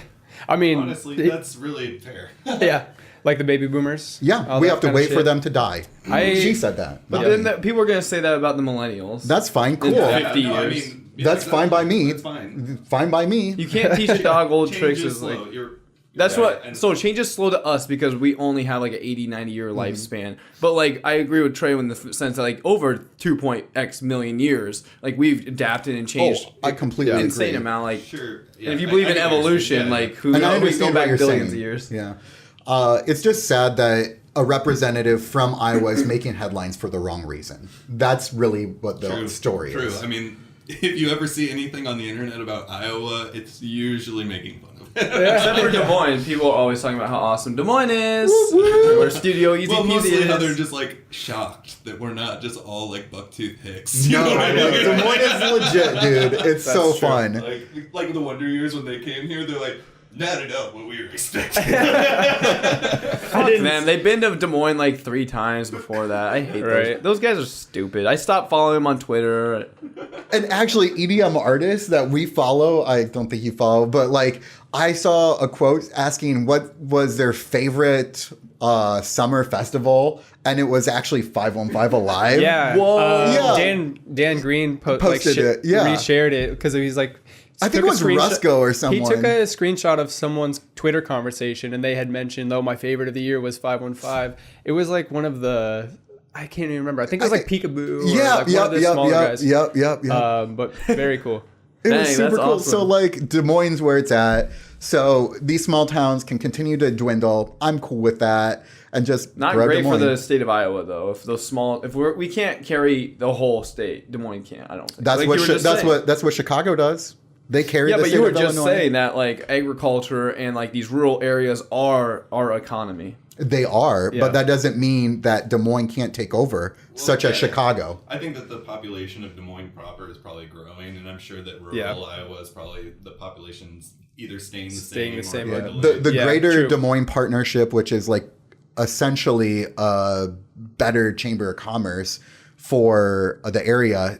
I mean... Honestly, that's really fair. Yeah. Like the baby boomers? Yeah, all we that have to kind of wait for shit. them to die. She said that. But not then me. people are gonna say that about the millennials. That's fine. Cool. Yeah. 50 years. I mean, yeah, That's fine by me. That's fine. Fine by me. You can't teach a dog old Change tricks. is Is slow. like You're that's right. what. And So change is slow to us because we only have like an 80, 90 year Mm-hmm. lifespan. But like I agree with Trey in the sense that like over 2.x million years, like we've adapted and changed. I completely an agree. insane amount. Like Sure. and if you believe in get what you're evolution, saying, yeah. like who And I knows, we understand go what back you're billions saying. of years. Yeah. It's just sad that a representative from Iowa is making headlines for the wrong reason. That's really what the story True. is. I mean, if you ever see anything on the internet about Iowa, it's usually making fun of it. Except for Des Moines, people are always talking about how awesome Des Moines is. Or Studio EZPZ Well, mostly how they're is. just like shocked that we're not just all like bucktooth hicks. You No, know what I mean? Des Moines is legit, dude. It's so true. fun. Like the Wonder Years when they came here, they're like, not at all what we were expecting. Fuck them. They've been to Des Moines like 3 times before that. I hate Right. those guys are stupid. I stopped following them on Twitter. And actually, EDM artists that we follow, I don't think you follow, but like I saw a quote asking what was their favorite summer festival, and it was actually 515 Alive. Yeah. Whoa. Yeah. Dan Green Posted it, yeah. reshared it because he's like... I think took it a was screenshot- Rusco or He someone. took a screenshot of someone's Twitter conversation, and they had mentioned, "Oh, my favorite of the year was 515." It was like one of the... I can't even remember. I think it was like Peekaboo. Or Yeah, like one of the smaller guys. yep. But very cool. It was Dang, super that's cool. awesome. So like Des Moines, where it's at. So these small towns can continue to dwindle. I'm cool with that, and just Not grow great Des for Moines. the state of Iowa though. If those small, if we can't carry the whole state, Des Moines can't. I don't think. That's Like what you were just saying. that's what Chicago does. They carry. Yeah, the but state you were of just Illinois. saying that like agriculture and like these rural areas are our economy. They are, Yeah. but that doesn't mean that Des Moines can't take over, such as Chicago. I think that the population of Des Moines proper is probably growing, and I'm sure that rural Yeah. Iowa is probably the population's either staying Staying the same same. or Yeah. dwindling. The Yeah, Greater true. Des Moines Partnership, which is like essentially a better chamber of commerce for the area,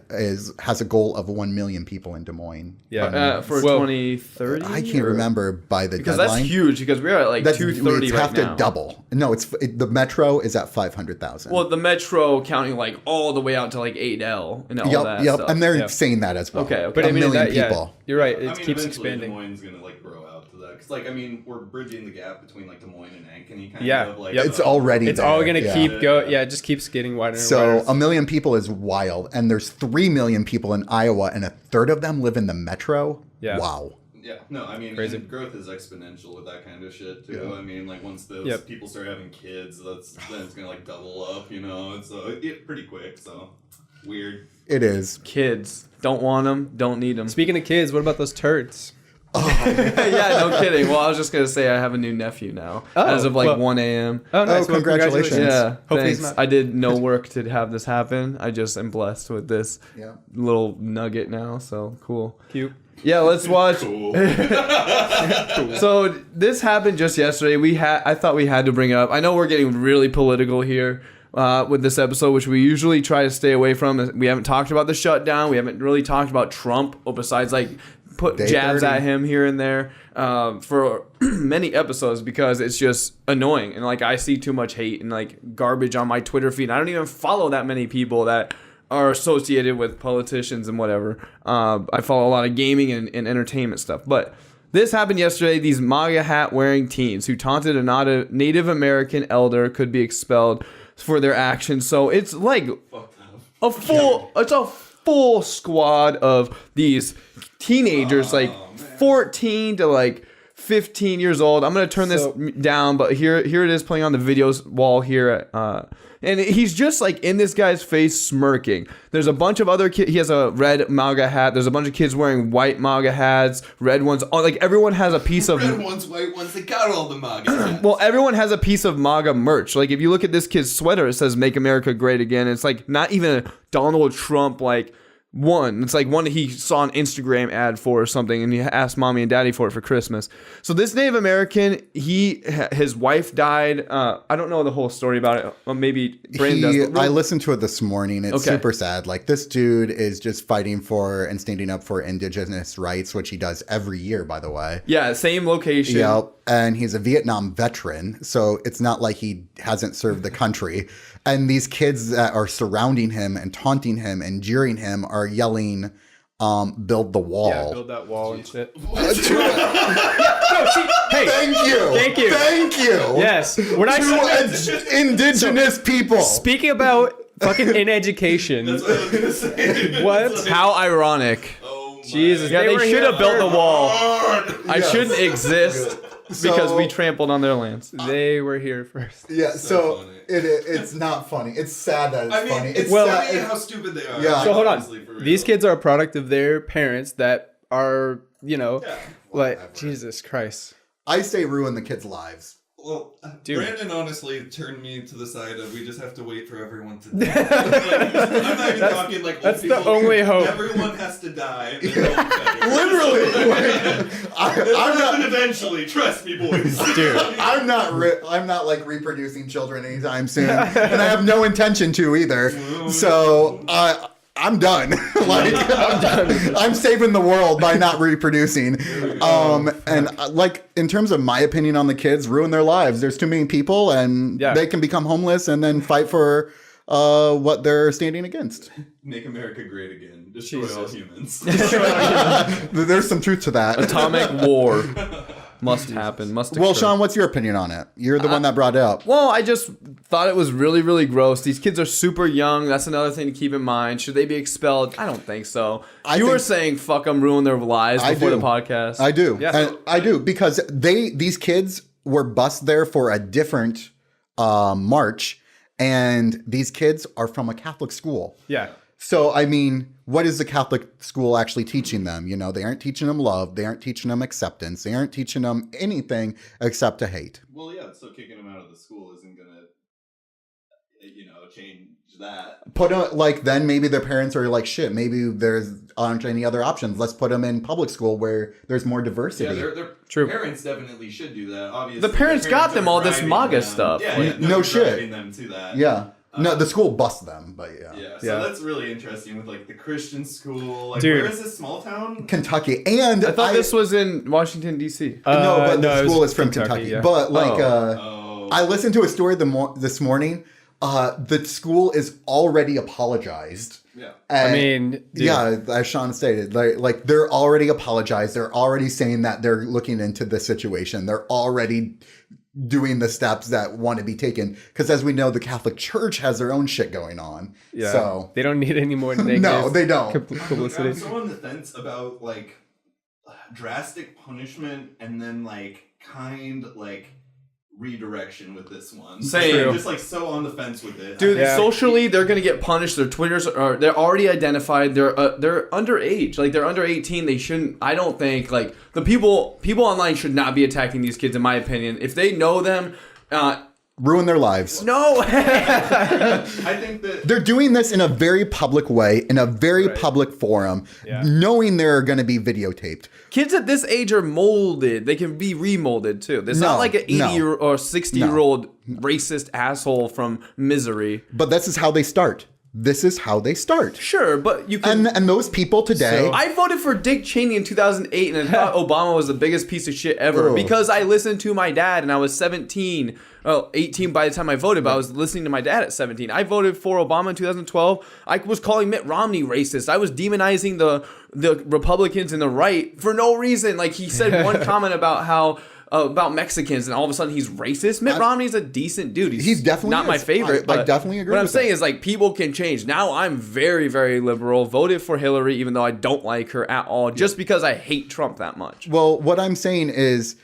has a goal of 1 million people in Des Moines. Yeah. For Well, 2030? I can't remember by the Because deadline. that's huge because we're at like 230 it's right have now. to double. No, the metro is at 500,000. Well, the metro counting like all the way out to like 8L and all that yep, stuff. and they're Yep. saying that as well. Okay. But a I mean, million that, people. yeah, you're right. It I mean, keeps eventually expanding. Des Moines is gonna like grow out to that because, like, I mean, we're bridging the gap between like Des Moines and Ankeny, kind Yeah. of. Like, Yep. It's already It's there. all gonna yeah. keep going. Yeah, it just keeps getting wider and So wider. 1 million people is wild, and there's 3 million people in Iowa, and a third of them live in the metro. Yeah. Wow. Yeah, no, I mean, Crazy. and growth is exponential with that kind of shit too. Yeah. I mean, like once those Yep. people start having kids, then it's gonna like double up, you know. And so it pretty quick. So weird. It is. Kids don't want them, don't need them. Speaking of kids, what about those turds? Yeah, no kidding. Well, I was just gonna say I have a new nephew now, Oh, as of like well- 1 a.m. Oh, nice. Oh, congratulations. Yeah, Hopefully he's thanks. not- I did no work to have this happen. I just am blessed with this Yeah. little nugget now. So cool. Cute. Yeah, let's watch. Cool. So this happened just yesterday. I thought we had to bring it up. I know we're getting really political here with this episode, which we usually try to stay away from. We haven't talked about the shutdown. We haven't really talked about Trump, besides like put Day jabs 30. at him here and there. for many episodes because it's just annoying. And like I see too much hate and like garbage on my Twitter feed. I don't even follow that many people that are associated with politicians and whatever. I follow a lot of gaming and entertainment stuff. But this happened yesterday. These MAGA hat wearing teens who taunted a Native American elder could be expelled for their actions. So it's like it's a full squad of these teenagers, 14 to like 15 years old. I'm gonna turn this down, but here it is playing on the videos wall here. And he's just like in this guy's face smirking. There's a bunch of other kids. He has a red MAGA hat. There's a bunch of kids wearing white MAGA hats, red ones. Like everyone has a piece of red ones, white ones. They got all the MAGA hats. Well, everyone has a piece of MAGA merch. Like if you look at this kid's sweater, it says "Make America Great Again." It's like not even a Donald Trump like one. It's like one he saw an Instagram ad for or something, and he asked mommy and daddy for it for Christmas. So this Native American, his wife died. I don't know the whole story about it. Well, maybe Brandon does. I listened to it this morning. It's super sad. Like this dude is just fighting for and standing up for indigenous rights, which he does every year, by the way. Yeah, same location. Yep. And he's a Vietnam veteran, so it's not like he hasn't served the country. And these kids that are surrounding him and taunting him and jeering him are yelling, build the wall. Yeah, build that wall and shit. Hey, thank you. Yes. We're not indigenous people. speaking about fucking in education. That's what I was gonna say. What? How ironic. Oh my Jesus. Yeah, they were should here have built the wall. I Yes. shouldn't exist because we trampled on their lands. They were here first. Yeah, so funny. it's not funny. It's sad that it's funny. It's Well- funny how stupid they are. Yeah. So hold Honestly, for on. real. These kids are a product of their parents that are, Yeah, like, whatever. Jesus Christ. I say ruin the kids' lives. Well, Dude. Brandon honestly turned me to the side of we just have to wait for everyone to die. I'm not even talking like old that's the people. only hope. Everyone has to die. And then they'll be better. Literally. I'm not. Eventually, trust me, boys. Dude. I'm not like reproducing children anytime soon, and I have no intention to either. So I'm done. I'm done. I'm saving the world by not reproducing. And like in terms of my opinion on the kids, ruin their lives. There's too many people, and they can become homeless and then fight for what they're standing against. Make America great again. Destroy all humans. There's some truth to that. Atomic war must happen. Must occur. Well, Shaun, what's your opinion on it? You're the one that brought it up. Well, I just thought it was really, really gross. These kids are super young. That's another thing to keep in mind. Should they be expelled? I don't think so. You were saying fuck them, ruin their lives before the podcast. I do. Yeah. And I do because these kids were bused there for a different march, and these kids are from a Catholic school. Yeah. So, I mean, what is the Catholic school actually teaching them? You know, they aren't teaching them love. They aren't teaching them acceptance. They aren't teaching them anything except to hate. Well, yeah, so kicking them out of the school isn't going to, change that. Then maybe their parents are like, shit, maybe aren't any other options. Let's put them in public school where there's more diversity. Yeah, their True. parents definitely should do that, obviously. The parents got them are all this driving MAGA them. stuff. Yeah, No shit. driving them to that. Yeah. No, the school busts them, but yeah. Yeah, so Yeah. that's really interesting with like the Christian school. Like, Dude. where is this small town? Kentucky. And I thought this was in Washington, D.C. no, but it the was school is from Kentucky. yeah. But like, Oh. I listened to a story this morning. The school is already apologized. Yeah. I mean, dude. Yeah, as Shaun stated, like they're already apologized. They're already saying that they're looking into the situation. They're already doing the steps that want to be taken. Because as we know, the Catholic Church has their own shit going on. Yeah. So They don't need any more negative no, they don't. publicity. I'm so on the fence about like drastic punishment and then like kind like redirection with this one. Same. I'm just like so on the fence with it. Dude, Yeah. socially, they're gonna get punished. Their Twitters they're already identified. They're underage. Like they're under 18. They shouldn't. I don't think like the people online should not be attacking these kids. In my opinion, if they know them, Ruin their lives. no. I think that They're doing this in a very public way, in a very public forum, knowing they're going to be videotaped. Kids at this age are molded. They can be remolded too. It's not No, like an 80 no. or 60-year-old racist asshole from Misery. But this is how they start. this is how they start. Sure, but you can. And those people today. I voted for Dick Cheney in 2008, and I thought Obama was the biggest piece of shit ever because I listened to my dad, and I was 17. Well, 18 by the time I voted, but I was listening to my dad at 17. I voted for Obama in 2012. I was calling Mitt Romney racist. I was demonizing the Republicans and the right for no reason. Like, he said one comment about how about Mexicans, and all of a sudden he's racist. Mitt Romney's a decent dude. He's definitely not my favorite. But I definitely agree. What I'm with saying that. is, like, people can change. Now I'm very, very liberal. Voted for Hillary, even though I don't like her at all, just because I hate Trump that much. Well, what I'm saying is,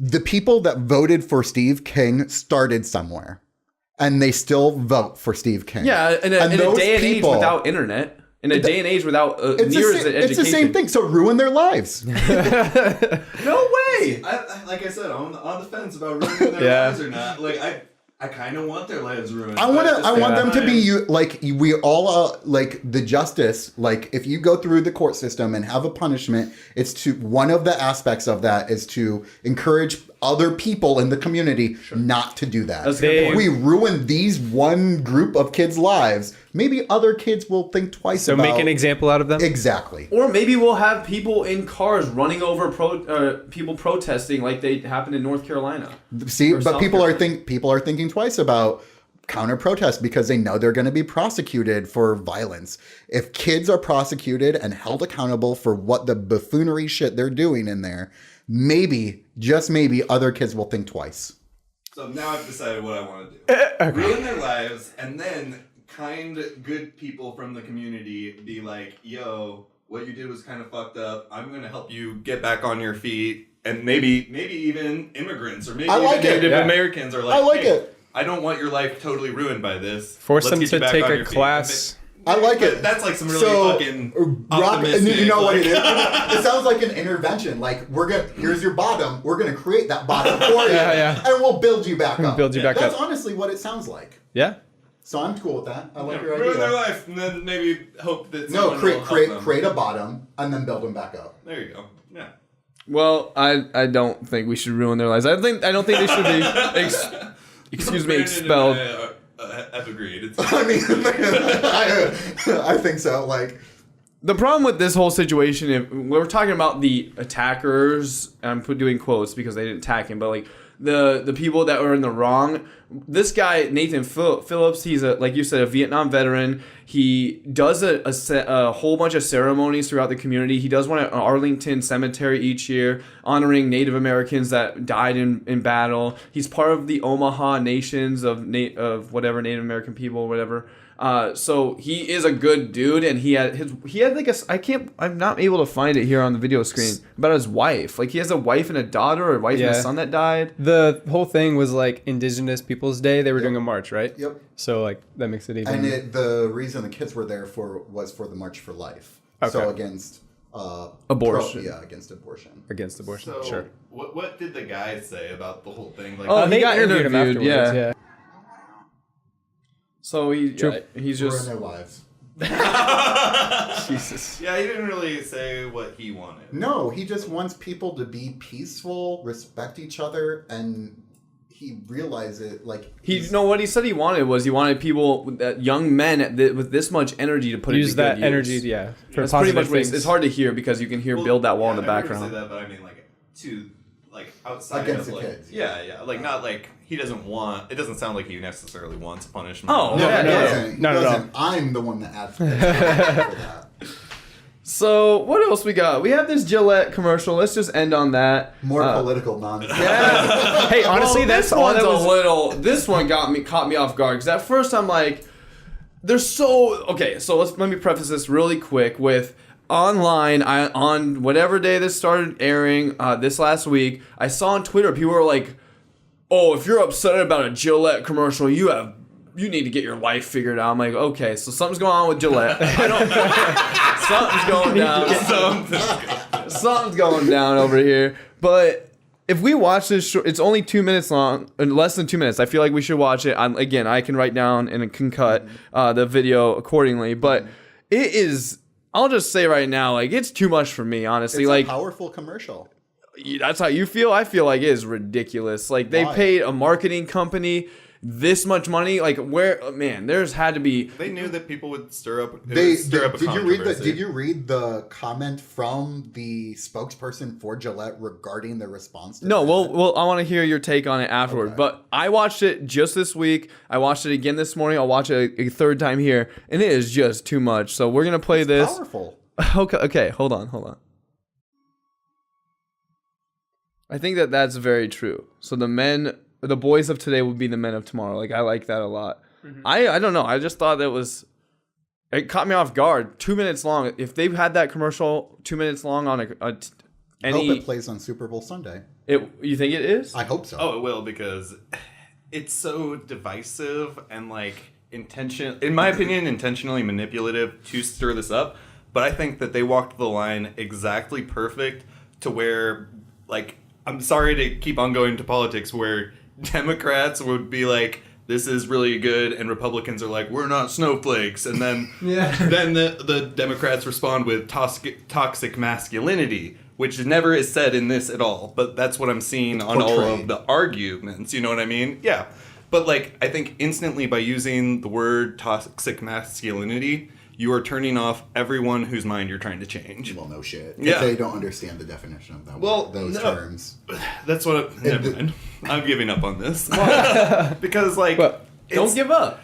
the people that voted for Steve King started somewhere, and they still vote for Steve King. Yeah, in a day and age without internet. In a day and age without near as education. It's the same thing. So ruin their lives. No way. Like I said, I'm on the fence about ruining their lives or not. Like I kind of want their lives ruined. I want them to be like we all like the justice. Like if you go through the court system and have a punishment, it's to one of the aspects of that is to encourage other people in the community not to do that. If we ruin these one group of kids' lives, maybe other kids will think twice about... So make an example out of them? Exactly. Or maybe we'll have people in cars running over people protesting like they happened in North Carolina. See, but people are thinking twice about counter protest because they know they're going to be prosecuted for violence. If kids are prosecuted and held accountable for what the buffoonery shit they're doing in there, maybe, just maybe, other kids will think twice. So now I've decided what I want to do. Ruin their lives, and then good people from the community be like, yo, what you did was kind of fucked up. I'm going to help you get back on your feet. And maybe even immigrants or maybe even Native Americans are like, I like hey, it. I don't want your life totally ruined by this. Force them to take a class. I like it. That's like some really fucking optimistic. You know what it is? It sounds like an intervention. Like here's your bottom. We're gonna create that bottom for you, and we'll build you back up. That's honestly what it sounds like. Yeah. So I'm cool with that. I like your idea. Ruin their life, and then maybe hope that create a bottom, and then build them back up. There you go. Yeah. Well, I don't think we should ruin their lives. I don't think they should be expelled. I've agreed. I mean, I think so. Like, the problem with this whole situation, if we're talking about the attackers, I'm doing quotes because they didn't attack him, but like the people that were in the wrong. This guy, Nathan Phillips, he's like you said, a Vietnam veteran. He does a whole bunch of ceremonies throughout the community. He does one at Arlington Cemetery each year, honoring Native Americans that died in battle. He's part of the Omaha Nations of whatever Native American people, whatever. So he is a good dude, and he had like I'm not able to find it here on the video screen about his wife. Like, he has a wife and a daughter, or a wife and a son that died. The whole thing was like Indigenous Peoples Day. They were doing a march, right? Yep. So like that makes it even. And the reason the kids were there was for the March for Life. Okay. So against abortion. Against abortion. Against abortion. So, sure. What did the guy say about the whole thing? Like, He got interviewed him interviewed, afterwards. yeah. So he's just ruin their lives. Jesus. Yeah, he didn't really say what he wanted. No, he just wants people to be peaceful, respect each other, and he realizes what he said he wanted people, young men with this much energy to put use it to that good energy, use. yeah. For That's pretty much what things. it's hard to hear because you can hear build that wall in the background. I say that, but I mean outside against of the kids. Yeah, not like he doesn't want. It doesn't sound like he necessarily wants punishment. Oh, no. I'm the one that advocates for that. So what else we got? We have this Gillette commercial. Let's just end on that. More political nonsense. Yeah. Hey, honestly, that's all that was. This one caught me off guard because at first I'm like, they're so okay. So let me preface this really quick with. Online, on whatever day this started airing, this last week, I saw on Twitter people were like, "Oh, if you're upset about a Gillette commercial, you need to get your life figured out." I'm like, okay, so something's going on with Gillette. Something's going down. Something's going down over here. But if we watch this, it's only 2 minutes long, less than 2 minutes. I feel like we should watch it. Again, I can write down and can cut the video accordingly. But it is. I'll just say right now, like, it's too much for me, honestly. It's like, a powerful commercial. That's how you feel? I feel like it is ridiculous. Like, they paid a marketing company this much money. Like where, man, there's had to be. They knew that people would stir up. Did a you read the comment from the spokesperson for Gillette regarding the response to No, that? well, I want to hear your take on it afterward. Okay. But I watched it just this week. I watched it again this morning. I'll watch it a third time here, and it is just too much. So we're gonna play this. Powerful. Okay, hold on. I think that's very true. So the boys of today will be the men of tomorrow. Like, I like that a lot. Mm-hmm. I don't know. I just thought it caught me off guard. 2 minutes long. If they've had that commercial 2 minutes long on I hope it plays on Super Bowl Sunday. You think it is? I hope so. Oh, it will, because it's so divisive and like in my opinion, intentionally manipulative to stir this up. But I think that they walked the line exactly perfect to where, like, I'm sorry to keep on going to politics, where Democrats would be like, this is really good, and Republicans are like, we're not snowflakes. And then then the Democrats respond with toxic masculinity, which never is said in this at all. But that's what I'm seeing on all of the arguments. You know what I mean? Yeah. But, like, I think instantly by using the word toxic masculinity, you are turning off everyone whose mind you're trying to change. Well, no shit. Yeah. If they don't understand the definition of that those terms. That's what... Never mind. I'm giving up on this. Because, like... Don't give up.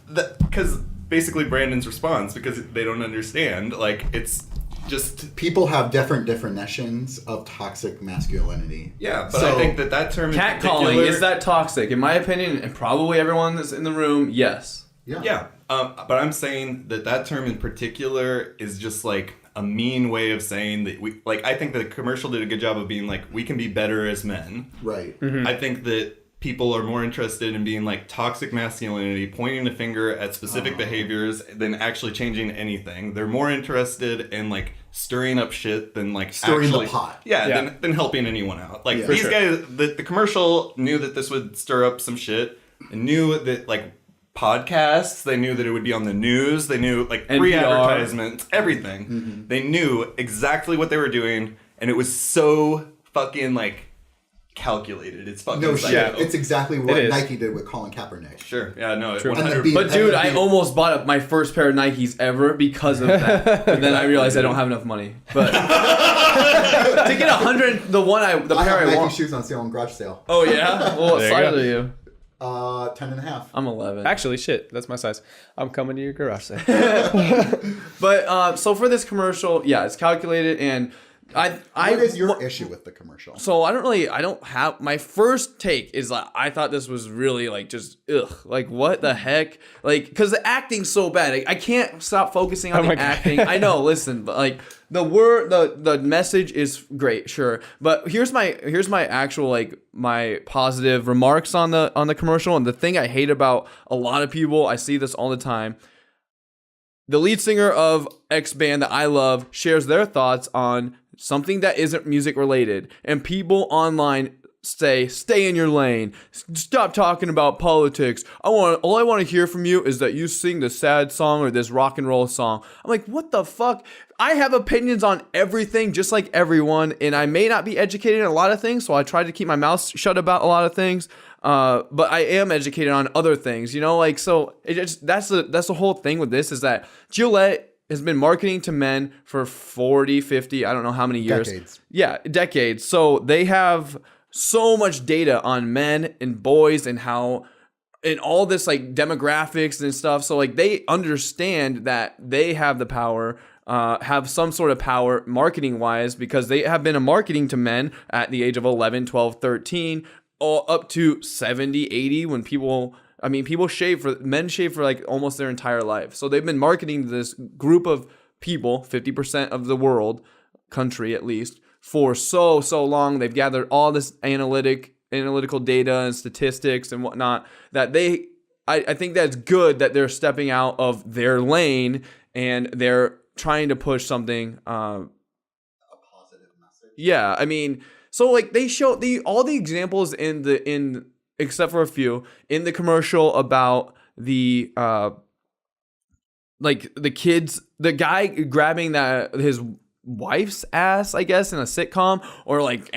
Because basically Brandon's response, because they don't understand, like, it's just... People have different definitions of toxic masculinity. Yeah, but I think that term catcalling, is that toxic? In my opinion, and probably everyone that's in the room, yes. Yeah. But I'm saying that term in particular is just like a mean way of saying that I think the commercial did a good job of being like, we can be better as men. Right. Mm-hmm. I think that people are more interested in being like toxic masculinity, pointing the finger at specific behaviors than actually changing anything. They're more interested in like stirring up shit than like stirring actually, the pot. Yeah. Than helping anyone out. Like these guys, the commercial knew that this would stir up some shit and knew that like podcasts, they knew that it would be on the news, they knew like free advertisements, everything. Mm-hmm. They knew exactly what they were doing, and it was so fucking like calculated. It's fucking no psycho. shit. It's exactly what Nike did with Colin Kaepernick. Sure. Yeah, no, True. 100%. But dude, I almost bought up my first pair of Nikes ever because of that. And then I realized I don't have enough money. But to get 100, the pair I have want. Nike shoes on sale in garage sale. Oh yeah? Well, what size are you? 10.5. I'm 11. Actually, shit, that's my size. I'm coming to your garage sale. But so for this commercial, yeah, it's calculated, and what is your issue with the commercial? So I don't have, my first take is like, I thought this was really like just like what the heck, like, because the acting's so bad. I can't stop focusing on the acting. I know, listen, but like the message is great, sure, but here's my actual like my positive remarks on the commercial. And the thing I hate about a lot of people, I see this all the time. The lead singer of X band that I love shares their thoughts on something that isn't music related, and people online say, stay in your lane, stop talking about politics. All I want to hear from you is that you sing the sad song or this rock and roll song. I'm like, what the fuck? I have opinions on everything just like everyone, and I may not be educated in a lot of things, so I try to keep my mouth shut about a lot of things. But I am educated on other things, you know, like, so it just, that's the whole thing with this, is that Gillette has been marketing to men for 40, 50, I don't know how many years. Decades. Yeah, decades. So they have so much data on men and boys and how, and all this like demographics and stuff. So like they understand that they have the power, have some sort of power marketing wise, because they have been marketing to men at the age of 11, 12, 13, all up to 70, 80 when men shave for like almost their entire life. So they've been marketing to this group of people, 50% of the world, country at least, for so long. They've gathered all this analytical data and statistics and whatnot, that I think that's good that they're stepping out of their lane and they're trying to push something. A positive message. Yeah, I mean, so like they show all the examples in except for a few in the commercial about the like the kids, the guy grabbing his wife's ass, I guess, in a sitcom, or like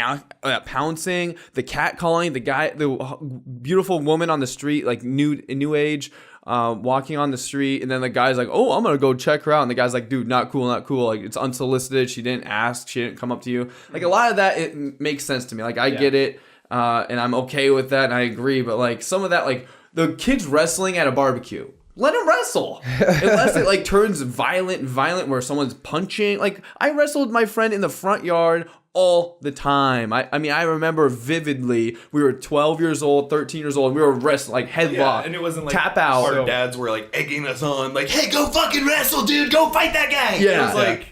pouncing, the cat calling, the beautiful woman on the street, like new age, walking on the street, and then the guy's like, oh, I'm gonna go check her out, and the guy's like, dude, not cool, like it's unsolicited, she didn't ask, she didn't come up to you. Like a lot of that, it makes sense to me. Like I get it, and I'm okay with that, and I agree, but like some of that, like the kids wrestling at a barbecue, let them wrestle. Unless it like turns violent where someone's punching. Like I wrestled my friend in the front yard all the time. I mean, I remember vividly, we were 12 years old, 13 years old, and we were wrestling, like headlock, and it wasn't like tap out. Our dads were like egging us on, like, hey, go fucking wrestle, dude, go fight that guy. Yeah. It was like,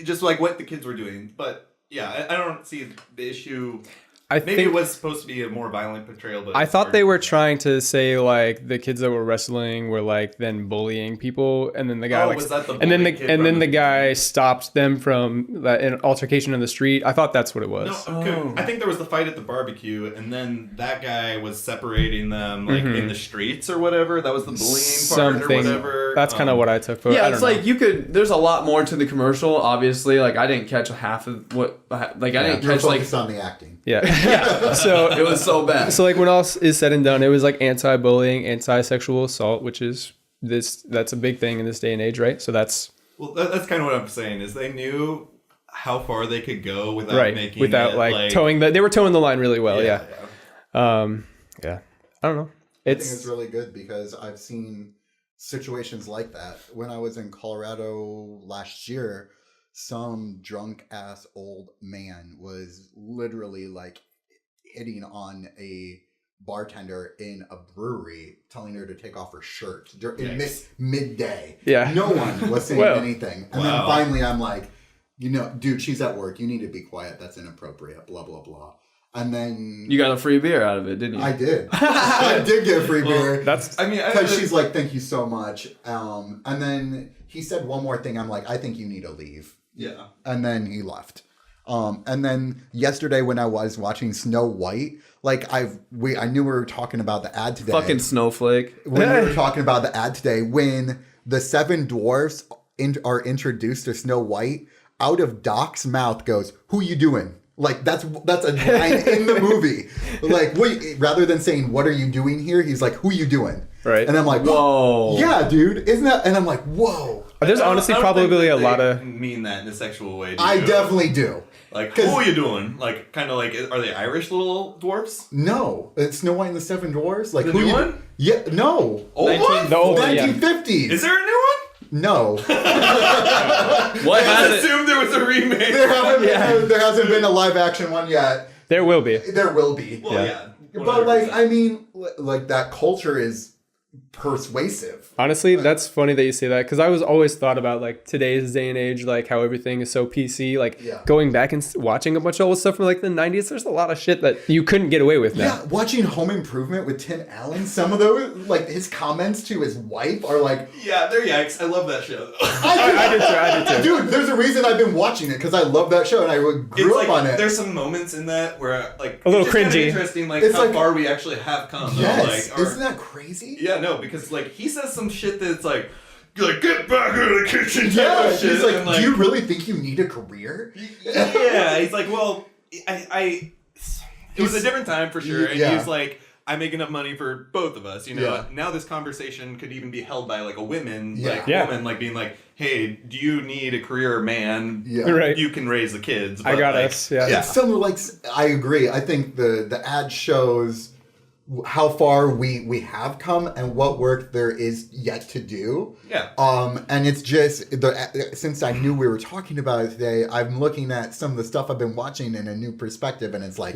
just like what the kids were doing. But yeah, I don't see the issue. Maybe it was supposed to be a more violent portrayal, but I thought they were trying to say like the kids that were wrestling were like then bullying people, and then the guy the guy stopped them from an altercation in the street. I thought that's what it was. No, okay. I think there was the fight at the barbecue, and then that guy was separating them like in the streets or whatever. That was the bullying part or whatever. That's kind of what I took. But yeah, it's like you could. There's a lot more to the commercial. Obviously, like I didn't catch half of what. Like I didn't catch like on the acting. Yeah. So it was so bad. So like when all is said and done, it was like anti-bullying, anti-sexual assault, which is that's a big thing in this day and age, right? So that's kind of what I'm saying is they knew how far they could go without making it, like towing they were towing the line really well. Yeah. I don't know. I think it's really good because I've seen situations like that. When I was in Colorado last year, some drunk ass old man was literally like hitting on a bartender in a brewery, telling her to take off her shirt in midday. Yeah. No one was saying anything. And then finally I'm like, dude, she's at work. You need to be quiet. That's inappropriate. Blah, blah, blah. And then you got a free beer out of it, didn't you? I did. I did get a free beer. Because she's like, thank you so much. And then he said one more thing. I'm like, I think you need to leave. Yeah. And then he left. And then yesterday when I was watching Snow White, like I knew we were talking about the ad today. Fucking snowflake. When we were talking about the ad today, when the 7 dwarfs are introduced to Snow White, out of Doc's mouth goes, "Who you doing?" Like that's a line in the movie. Like rather than saying, "What are you doing here?" He's like, "Who you doing?" Right. And I'm like, whoa. Yeah, dude. Isn't that? And I'm like, whoa. There's honestly probably a lot of mean that in a sexual way. I definitely do. Like, who are you doing? Like, kind of like, are they Irish little dwarfs? No, it's Snow White and the 7 Dwarfs. Like, the new one? Yeah, no. Old one? The old 1950s. Is there a new one? No. What I assumed there was a remake. There hasn't been a live action one yet. There will be. There will be. Well, yeah. But like, I mean, like that culture is persuasive. Honestly, that's funny that you say that because I was always thought about like today's day and age, like how everything is so PC. Like going back and watching a bunch of old stuff from like the 90s, there's a lot of shit that you couldn't get away with now. Yeah, watching Home Improvement with Tim Allen, some of those, like his comments to his wife are like, yeah, they're yikes. I love that show. I did too. Dude, there's a reason I've been watching it because I love that show and I grew up on it. There's some moments in that where like a little cringy. Interesting, like it's how far we actually have come. Yes, like, isn't that crazy? Yeah, no, because like he says some shit that's like get back in the kitchen. Yeah, shit. He's like, and, do you really think you need a career? Yeah, he's like, well, it was a different time for sure, and he's like, I make enough money for both of us, Now this conversation could even be held by like a woman, woman, like being like, hey, do you need a career man? Yeah, right. You can raise the kids. But I got like, us. Yeah. It's similar. Like, I agree. I think the ad shows how far we have come and what work there is yet to do. Yeah. And it's just since I knew we were talking about it today, I'm looking at some of the stuff I've been watching in a new perspective, and it's like,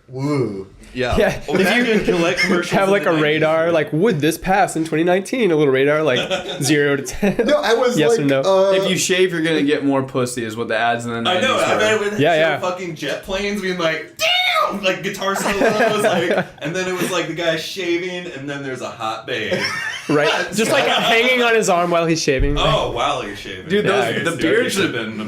woo. Yeah. Well, if you Gillette have like a radar, like would this pass in 2019? A little radar, like 0 to 10. No, I was yes like, or no. If you shave, you're gonna get more pussy, is what the ads in the 90s I know. I bet it would show fucking jet planes being like, damn, like guitar solos, like, and then it was like the guy shaving, and then there's a hot babe. Right, just like hanging on his arm while he's shaving. Oh, while you're shaving, dude. The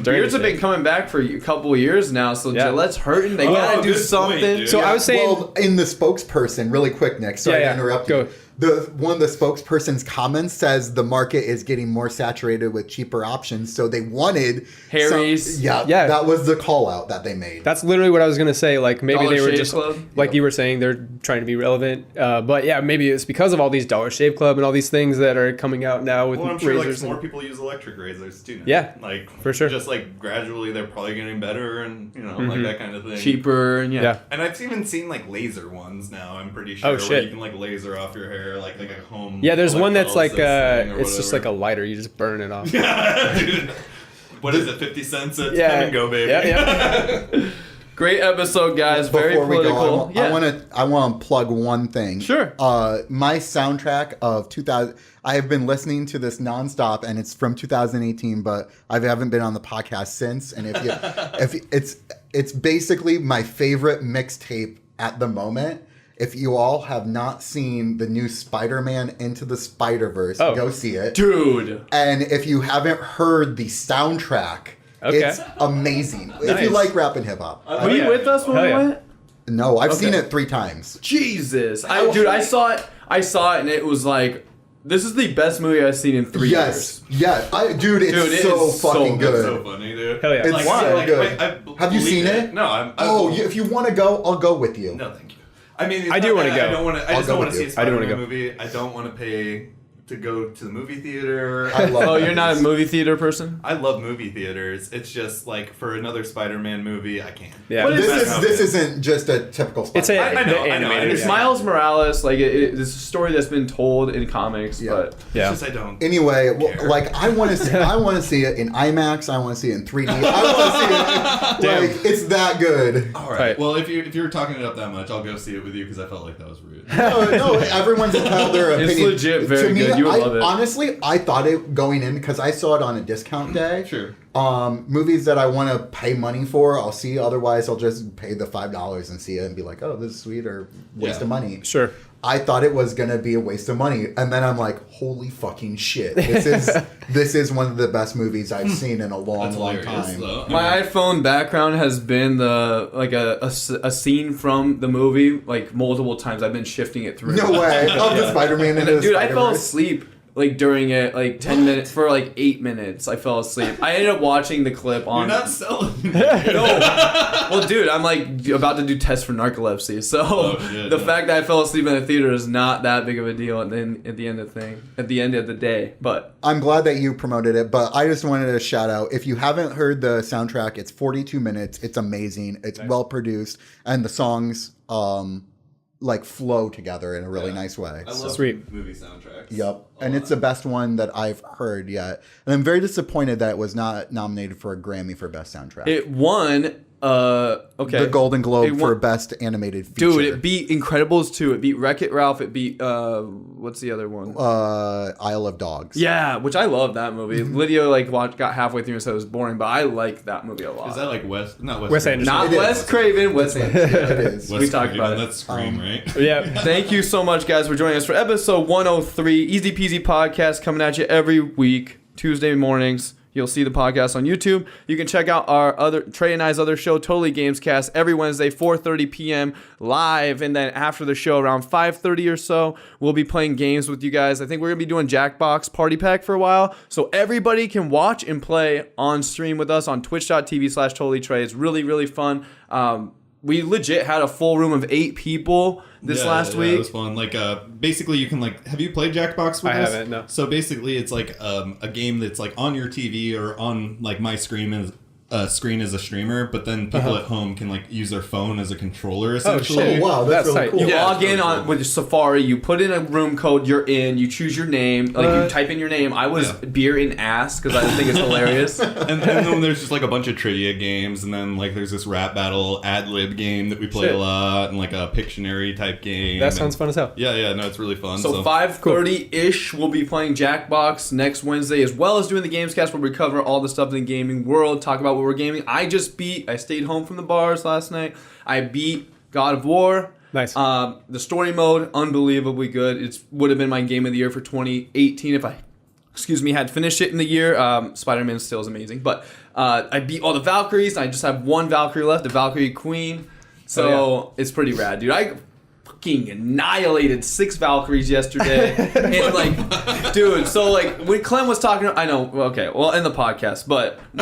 beards have been coming back for a couple of years now. So Gillette's hurting. They gotta do something. So I was saying, in the spokesperson, really quick, Nick. Sorry to interrupt you. one of the spokesperson's comments says the market is getting more saturated with cheaper options, so they wanted Harry's. Yeah, that was the call out that they made. That's literally what I was gonna say. Like maybe Dollar they were Shave just Club? like you were saying, they're trying to be relevant. But yeah, maybe it's because of all these Dollar Shave Club and all these things that are coming out now with Well, I'm sure like razors. more people use electric razors too now. Yeah, like for sure. Just like gradually, they're probably getting better, and like that kind of thing. Cheaper and yeah. And I've even seen like laser ones now. I'm pretty sure. Oh, Where shit. you can like laser off your hair, like a home. Yeah, there's one that's like electrolysis thing or it's just like a whatever. lighter. You just burn it off. Dude, what is it? 50 cents at Yeah. Come and Go, baby. Yeah. Great episode, guys. Very Before we political. go, I want to plug one thing. Sure. My soundtrack of 2000. I have been listening to this nonstop, and it's from 2018, but I haven't been on the podcast since. And it's basically my favorite mixtape at the moment. If you all have not seen the new Spider-Man Into the Spider-Verse, go see it. Dude. And if you haven't heard the soundtrack, it's amazing. If you like rap and hip hop. Were you with us when we went? No, I've seen it 3 times. Jesus. I saw it. I saw it and it was like, this is the best movie I've seen in 3 years. Yeah. Dude, it's so fucking good. It's so funny, dude. Hell yeah. It's so good. I Have you seen believe it? No, if you want to go, I'll go with you. No, thank you. I mean, I do want to go. I don't want to. I just don't want to see a I do wanna Spider-Man go. movie. I don't want to pay to go to the movie theater. I love Oh, you're not a movie theater person? I love movie theaters. It's just like for another Spider-Man movie, I can't. Yeah. What is This isn't just a typical It's Spider-Man. I know, the animated. It's yeah. Miles Morales. Like, it's a story that's been told in comics, but... Yeah. It's just I don't. Anyway, care. I want to see. I want to see it in IMAX. I want to see it in 3D. I want to see it. Like it's that good. All right. Right. Well, if you're talking it up that much, I'll go see it with you because I felt like that was rude. No, everyone's entitled to their It's opinion. legit very To me, good. You would love it. Honestly, I thought it going in because I saw it on a discount day. Sure. Movies that I want to pay money for, I'll see. Otherwise, I'll just pay the $5 and see it and be like, "Oh, this is sweet," or waste of money. Sure. I thought it was gonna be a waste of money, and then I'm like, "Holy fucking shit! This is one of the best movies I've seen in a long time." Though. My iPhone background has been a scene from the movie like multiple times. I've been shifting it through. No way! Of the Spider-Man into the Dude, I fell Spider-Verse? asleep like during it, like 10 minutes for like 8 minutes. I fell asleep. I ended up watching the clip on. You're not selling. No. Well, dude, I'm like about to do tests for narcolepsy, so the fact that I fell asleep in the theater is not that big of a deal. And then at the end of the day, but I'm glad that you promoted it, but I just wanted to shout out, if you haven't heard the soundtrack, it's 42 minutes. It's amazing. It's well produced, and the songs flow together in a really nice way. I love Sweet. movie soundtracks. Yep. And it's the best one that I've heard yet. And I'm very disappointed that it was not nominated for a Grammy for Best Soundtrack. it won. The Golden Globe It won- for Best Animated Feature. Dude, it beat Incredibles 2. It beat Wreck-It Ralph. It beat what's the other one? Isle of Dogs. Yeah, which I love that movie. Lydia got halfway through and said it was boring, but I like that movie a lot. Is that like Wes Wes Craven? Anderson? Not It Wes is. Craven, Wes Anderson. It is. Wes We talked Craven, about it. That's Scream, right? Yeah. Thank you so much, guys, for joining us for episode 103. EZPZ Podcast coming at you every week, Tuesday mornings. You'll see the podcast on YouTube. You can check out our Trey and I's other show, Totally Gamescast, every Wednesday, 4:30 p.m. live. And then after the show, around 5:30 or so, we'll be playing games with you guys. I think we're going to be doing Jackbox Party Pack for a while. So everybody can watch and play on stream with us on twitch.tv/TotallyTrey. It's really, really fun. We legit had a full room of 8 people this last week. It was fun. Like, basically, you can have you played Jackbox with I us? haven't, no. So basically, it's like a game that's like on your TV or on like my screen as a streamer, but then people at home can use their phone as a controller essentially. shit. Oh, wow, that's really tight. cool. You Yeah, log it's in really on cool. with Safari, you put in a room code, you're in, you choose your name, you type in your name. I was beer in ass because I think it's hilarious. And then there's just a bunch of trivia games, and then there's this rap battle ad lib game that we play a lot, and a Pictionary type game. That sounds fun as hell. Yeah, no, it's really fun. So 5:30-ish, we'll be playing Jackbox next Wednesday, as well as doing the Gamescast where we cover all the stuff in the gaming world, talk about what we're gaming. I stayed home from the bars last night. I beat God of War. Nice. The story mode, unbelievably good. It would have been my game of the year for 2018 if I, had finished it in the year. Spider-Man still is amazing. But I beat all the Valkyries. I just have one Valkyrie left, the Valkyrie Queen. So it's pretty rad, dude. I fucking annihilated 6 Valkyries yesterday. And like, dude, so like when Clem was talking, I know, okay, well, in the podcast, but you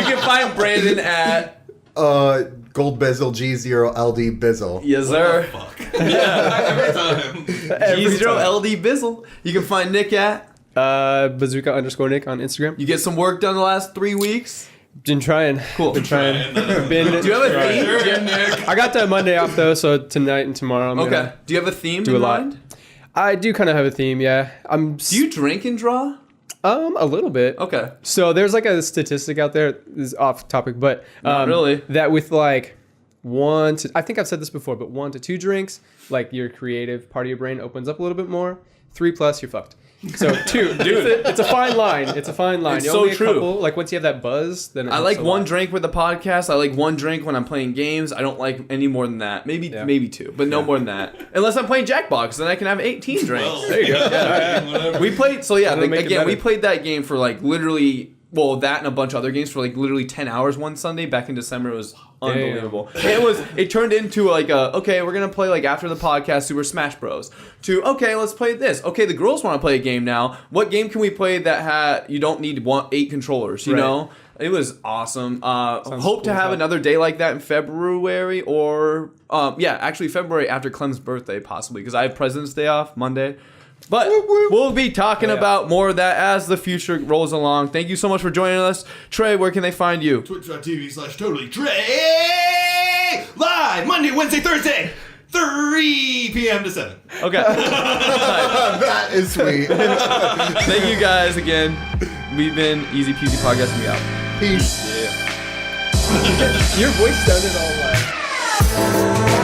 can find Brandon at Gold Bizzle G0LD Bizzle. yes sir. Fuck. Every time. G0LD Bizzle. You can find Nick at Bazooka_Nick on Instagram. you get some work done the last 3 weeks. Been trying. Cool. Been trying. Do you have a theme? Sure, Nick. I got that Monday off though, so tonight and tomorrow I'm Okay. gonna Do you have a theme do in a lot. mind? I do kind of have a theme, yeah. Do you drink and draw? A little bit. Okay. So there's like a statistic out there. This is off topic, but Not really. that with like I think I've said this before, but 1 to 2 drinks, like your creative part of your brain opens up a little bit more. 3+, you're fucked. So 2, dude, it's a fine line. It's a fine line. It's You so only a true. couple, like once you have that buzz, then it I helps like a one lot. drink with the podcast. I like one drink when I'm playing games. I don't like any more than that. Maybe Yeah. maybe 2, but no more than that. Unless I'm playing Jackbox, then I can have 18 drinks. Well, There you go. whatever. We played, so yeah, That'll like, make it again, we better. played that game for like literally, well, that and a bunch of other games for like literally 10 hours one Sunday back in December. It was unbelievable. It turned into like okay, we're going to play like after the podcast Super Smash Bros. To, okay, let's play this. Okay, the girls want to play a game now. What game can we play that you don't need 8 controllers, you Right. know? It was awesome. Hope cool to as have hell. another day like that in February or, actually February after Clem's birthday possibly because I have President's Day off Monday. But we'll be talking about more of that as the future rolls along. Thank you so much for joining us. Trey, where can they find you? Twitch.tv/TotallyTrey live Monday, Wednesday, Thursday, 3 p.m. to 7. Okay. That is sweet. Thank you guys again. We've been EZPZ Podcast and we out. Peace. Your voice sounded all like.